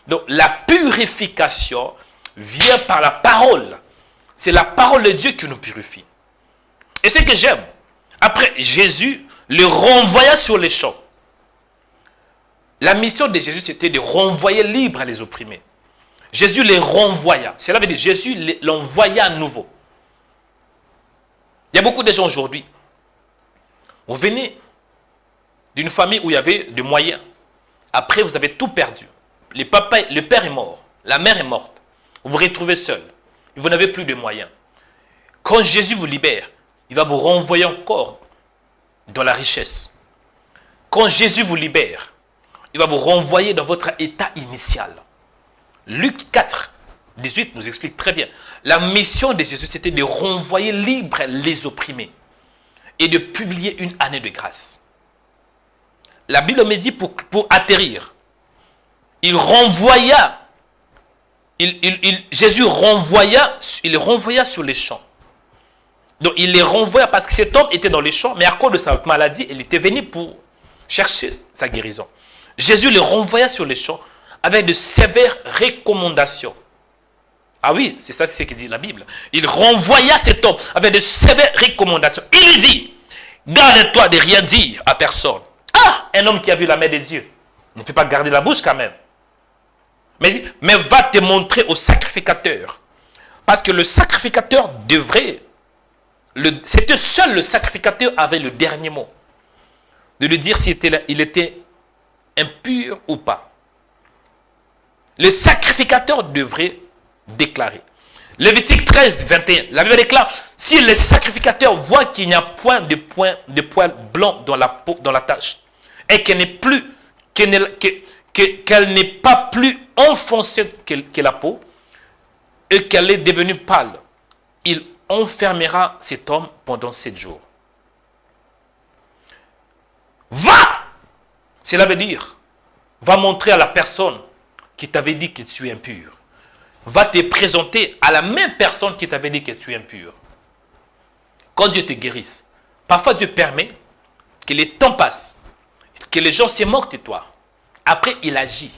Donc la purification vient par la parole. C'est la parole de Dieu qui nous purifie. Et ce que j'aime, après Jésus le renvoya sur les champs. La mission de Jésus, c'était de renvoyer libre les opprimés. Jésus les renvoya. Cela veut dire Jésus l'envoya à nouveau. Il y a beaucoup de gens aujourd'hui. Vous venez d'une famille où il y avait des moyens. Après, vous avez tout perdu. Le père est mort. La mère est morte. Vous vous retrouvez seul. Vous n'avez plus de moyens. Quand Jésus vous libère, il va vous renvoyer encore dans la richesse. Quand Jésus vous libère, il va vous renvoyer dans votre état initial. Luc 4, 18 nous explique très bien. La mission de Jésus, c'était de renvoyer libre les opprimés et de publier une année de grâce. La Bible me dit pour atterrir, Jésus renvoya sur les champs. Donc il les renvoya parce que cet homme était dans les champs, mais à cause de sa maladie, il était venu pour chercher sa guérison. Jésus les renvoya sur les champs avec de sévères recommandations. Ah oui, c'est ça, c'est ce que dit la Bible. Il renvoya cet homme avec de sévères recommandations. Il lui dit, garde-toi de rien dire à personne. Ah, un homme qui a vu la main de Dieu ne peut pas garder la bouche quand même. Mais va te montrer au sacrificateur. Parce que le sacrificateur devrait, c'était seul le sacrificateur avait le dernier mot. De lui dire s'il était impur ou pas. Le sacrificateur devrait déclarer. Lévitique 13, 21, la Bible déclare, si le sacrificateur voit qu'il n'y a point de poils blancs dans la peau, dans la tache, et qu'elle n'est pas plus enfoncée que la peau, et qu'elle est devenue pâle, il enfermera cet homme pendant 7 jours. Va! Cela veut dire, va montrer à la personne qui t'avait dit que tu es impur. Va te présenter à la même personne qui t'avait dit que tu es impur. Quand Dieu te guérisse, parfois Dieu permet que les temps passent, que les gens se moquent de toi. Après, il agit.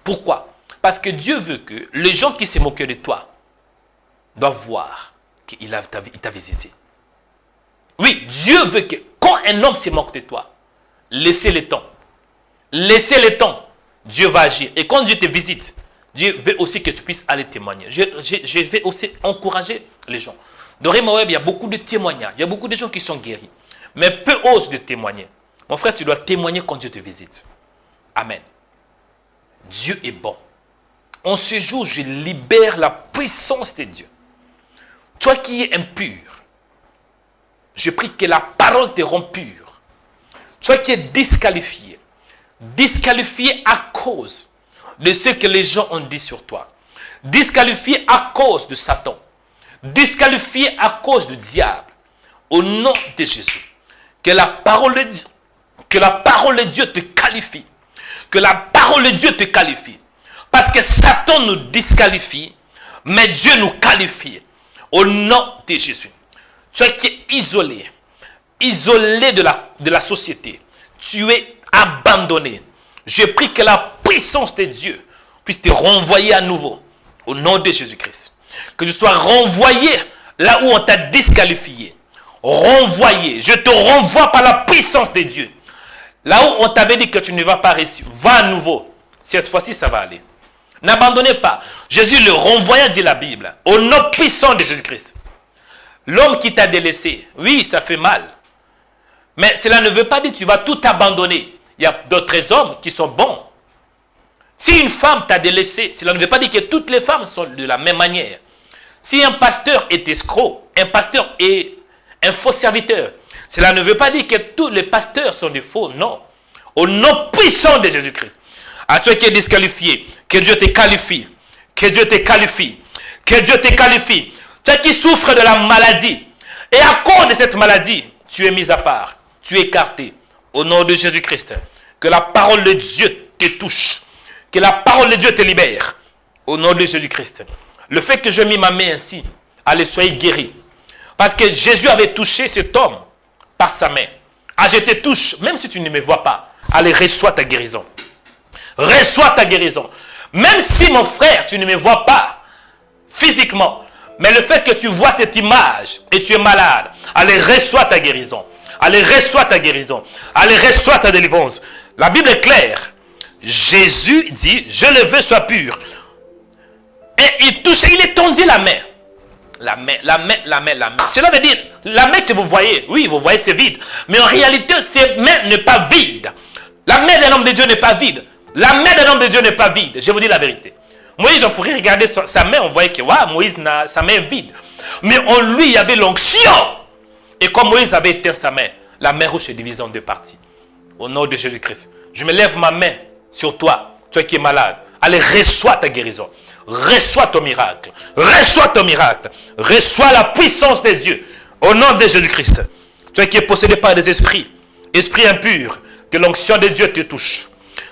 Pourquoi? Parce que Dieu veut que les gens qui se moquent de toi doivent voir qu'il t'a visité. Oui, Dieu veut que quand un homme se moque de toi, laissez le temps. Laissez le temps. Dieu va agir. Et quand Dieu te visite, Dieu veut aussi que tu puisses aller témoigner. Je vais aussi encourager les gens. Dans Rhema Web, il y a beaucoup de témoignages. Il y a beaucoup de gens qui sont guéris. Mais peu osent de témoigner. Mon frère, tu dois témoigner quand Dieu te visite. Amen. Dieu est bon. En ce jour, je libère la puissance de Dieu. Toi qui es impur, je prie que la parole te rende pur. Toi qui es disqualifié à cause de ce que les gens ont dit sur toi, disqualifié à cause de Satan, disqualifié à cause du diable, au nom de Jésus, que la parole de Dieu te qualifie, que la parole de Dieu te qualifie, parce que Satan nous disqualifie, mais Dieu nous qualifie, au nom de Jésus. Tu es isolé de la société, tu es abandonné. Je prie que la puissance de Dieu puisse te renvoyer à nouveau au nom de Jésus-Christ. Que tu sois renvoyé là où on t'a disqualifié. Renvoyé. Je te renvoie par la puissance de Dieu. Là où on t'avait dit que tu ne vas pas réussir, va à nouveau. Cette fois-ci, ça va aller. N'abandonnez pas. Jésus le renvoya, dit la Bible, au nom puissant de Jésus-Christ. L'homme qui t'a délaissé, oui, ça fait mal. Mais cela ne veut pas dire que tu vas tout abandonner. Il y a d'autres hommes qui sont bons. Si une femme t'a délaissé, cela ne veut pas dire que toutes les femmes sont de la même manière. Si un pasteur est escroc, un pasteur est un faux serviteur, cela ne veut pas dire que tous les pasteurs sont des faux, non. Au nom puissant de Jésus-Christ. À toi qui es disqualifié, que Dieu te qualifie, que Dieu te qualifie, que Dieu te qualifie. Toi qui souffres de la maladie, et à cause de cette maladie, tu es mis à part, tu es écarté. Au nom de Jésus-Christ, que la parole de Dieu te touche, que la parole de Dieu te libère. Au nom de Jésus-Christ. Le fait que je mis ma main ainsi, allez, soyez guéris. Parce que Jésus avait touché cet homme par sa main. Ah, je te touche, même si tu ne me vois pas. Allez, reçois ta guérison. Reçois ta guérison. Même si, mon frère, tu ne me vois pas physiquement, mais le fait que tu vois cette image et tu es malade, allez, reçois ta guérison. Allez, reçois ta guérison. Allez, reçois ta délivrance. La Bible est claire. Jésus dit, je le veux, sois pur. Et il touche, il étendit la main. La main. Cela veut dire, la main que vous voyez, oui, vous voyez, c'est vide. Mais en réalité, cette main n'est pas vide. La main d'un homme de Dieu n'est pas vide. La main d'un homme de Dieu n'est pas vide. Je vous dis la vérité. Moïse, on pourrait regarder sa main, on voyait que Moïse, sa main est vide. Mais en lui, il y avait l'onction. Et comme Moïse avait éteint sa main, la main rouge est divisée en 2 parties. Au nom de Jésus-Christ. Je me lève ma main sur toi, toi qui es malade. Allez, reçois ta guérison. Reçois ton miracle. Reçois ton miracle. Reçois la puissance de Dieu. Au nom de Jésus-Christ. Toi qui es possédé par des esprits impurs, que l'onction de Dieu te touche.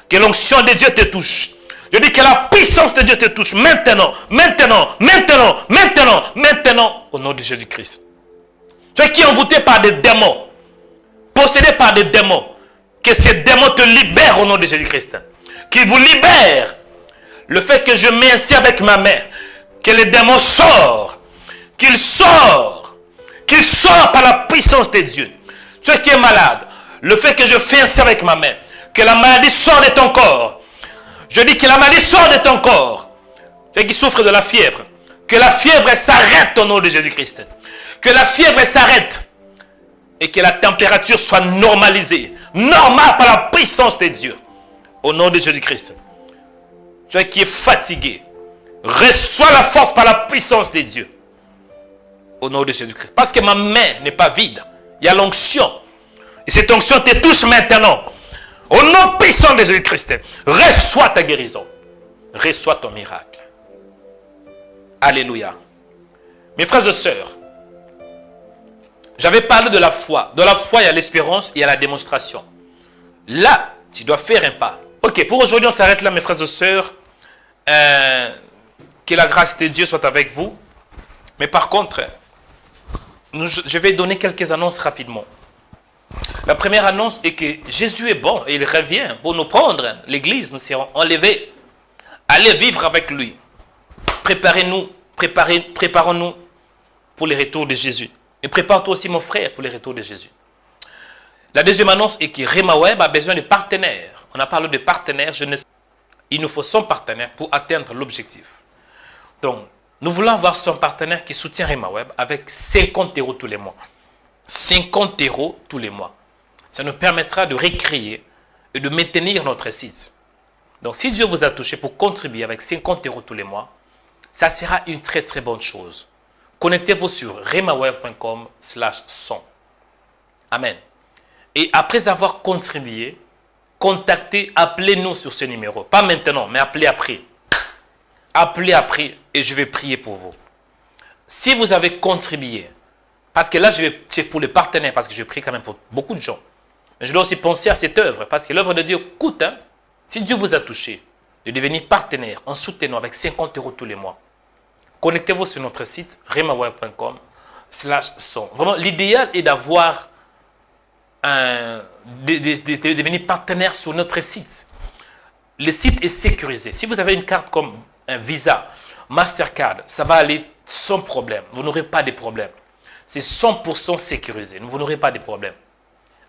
Que l'onction de Dieu te touche. Je dis que la puissance de Dieu te touche maintenant. Au nom de Jésus-Christ. Tu es qui est envoûté par des démons, possédé par des démons, que ces démons te libèrent au nom de Jésus-Christ. Qu'ils vous libèrent. Le fait que je mets ainsi avec ma main, que les démons sortent, qu'ils sortent par la puissance de Dieu. Tu qui es malade, le fait que je fais ainsi avec ma main, que la maladie sort de ton corps. Je dis que la maladie sort de ton corps. Tu qui souffre de la fièvre, que la fièvre s'arrête au nom de Jésus-Christ. Que la fièvre s'arrête et que la température soit normalisée, normale par la puissance de Dieu. Au nom de Jésus-Christ. Tu qui est fatigué, reçois la force par la puissance de Dieu. Au nom de Jésus-Christ. Parce que ma main n'est pas vide. Il y a l'onction. Et cette onction te touche maintenant. Au nom puissant de Jésus-Christ. Reçois ta guérison. Reçois ton miracle. Alléluia. Mes frères et sœurs, j'avais parlé de la foi. Dans la foi, il y a l'espérance et il y a la démonstration. Là, tu dois faire un pas. Ok, pour aujourd'hui, on s'arrête là, mes frères et sœurs. Que la grâce de Dieu soit avec vous. Mais par contre, je vais donner quelques annonces rapidement. La première annonce est que Jésus est bon et il revient pour nous prendre. L'église, nous serons enlevés. Allez vivre avec lui. Préparons-nous pour le retour de Jésus. Et prépare-toi aussi, mon frère, pour le retour de Jésus. La deuxième annonce est que Rema Web a besoin de partenaires. On a parlé de partenaires. Il nous faut 100 partenaires pour atteindre l'objectif. Donc, nous voulons avoir 100 partenaires qui soutiennent Rema Web avec 50 € tous les mois. 50 € tous les mois. Ça nous permettra de recréer et de maintenir notre site. Donc, si Dieu vous a touché pour contribuer avec 50 € tous les mois, ça sera une très très bonne chose. Connectez-vous sur remaweb.com/100. Amen. Et après avoir contribué, contactez, appelez-nous sur ce numéro. Pas maintenant, mais appelez après. Appelez après et je vais prier pour vous. Si vous avez contribué, parce que là, c'est pour les partenaires, parce que je prie quand même pour beaucoup de gens. Mais je dois aussi penser à cette œuvre, parce que l'œuvre de Dieu coûte. Hein? Si Dieu vous a touché, de devenir partenaire en soutenant avec 50 € tous les mois, connectez-vous sur notre site remaweb.com/100. Vraiment, l'idéal est d'avoir de devenir partenaire sur notre site. Le site est sécurisé. Si vous avez une carte comme un Visa, Mastercard, ça va aller sans problème. Vous n'aurez pas de problème. C'est 100% sécurisé. Vous n'aurez pas de problème.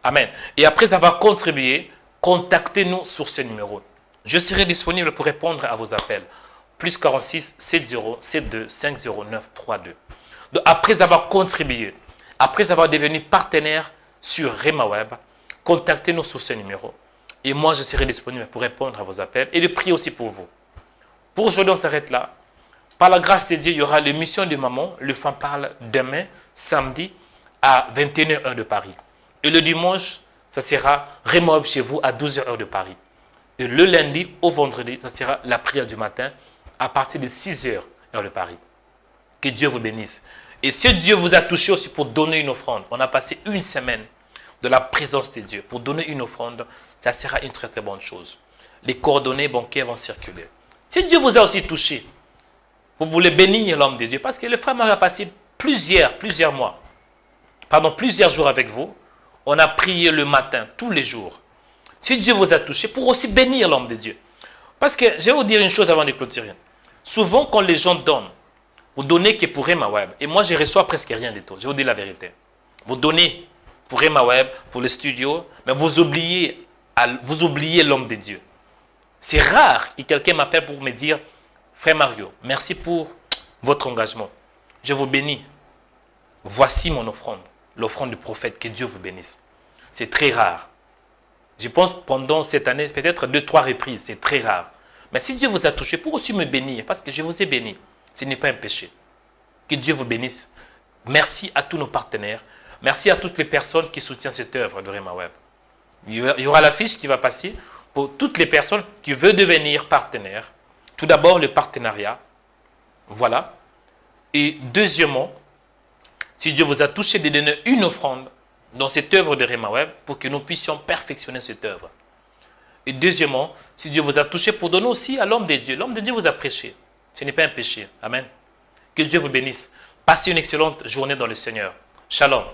Amen. Et après avoir contribué, contactez-nous sur ce numéro. Je serai disponible pour répondre à vos appels. Plus 46 70 72 509 32. Donc, après avoir contribué, après avoir devenu partenaire sur Rema Web, contactez-nous sur ce numéro. Et moi, je serai disponible pour répondre à vos appels et de prier aussi pour vous. Pour aujourd'hui, on s'arrête là. Par la grâce de Dieu, il y aura l'émission de Maman. Le Femme parle demain, samedi, à 21h heure de Paris. Et le dimanche, ça sera Rema Web chez vous à 12h heure de Paris. Et le lundi au vendredi, ça sera la prière du matin à partir de 6h heure de Paris. Que Dieu vous bénisse. Et si Dieu vous a touché aussi pour donner une offrande, on a passé une semaine de la présence de Dieu pour donner une offrande, ça sera une très très bonne chose. Les coordonnées bancaires vont circuler. Si Dieu vous a aussi touché, vous voulez bénir l'homme de Dieu, parce que le frère a passé plusieurs jours avec vous, on a prié le matin, tous les jours. Si Dieu vous a touché, pour aussi bénir l'homme de Dieu. Parce que, je vais vous dire une chose avant de clôturer. Souvent, quand les gens donnent, vous donnez que pour Rema Web. Et moi, je reçois presque rien du tout. Je vais vous dire la vérité. Vous donnez pour Rema Web, pour le studio, mais vous oubliez l'homme de Dieu. C'est rare que quelqu'un m'appelle pour me dire, frère Mario, merci pour votre engagement. Je vous bénis. Voici mon offrande, l'offrande du prophète, que Dieu vous bénisse. C'est très rare. Je pense pendant cette année, peut-être 2-3 reprises, c'est très rare. Mais si Dieu vous a touché, pour aussi me bénir, parce que je vous ai béni, ce n'est pas un péché. Que Dieu vous bénisse. Merci à tous nos partenaires. Merci à toutes les personnes qui soutiennent cette œuvre de Rema Web. Il y aura l'affiche qui va passer pour toutes les personnes qui veulent devenir partenaires. Tout d'abord, le partenariat. Voilà. Et deuxièmement, si Dieu vous a touché de donner une offrande dans cette œuvre de Rema Web pour que nous puissions perfectionner cette œuvre. Et deuxièmement, si Dieu vous a touché pour donner aussi à l'homme de Dieu. L'homme de Dieu vous a prêché. Ce n'est pas un péché. Amen. Que Dieu vous bénisse. Passez une excellente journée dans le Seigneur. Shalom.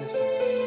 un instant.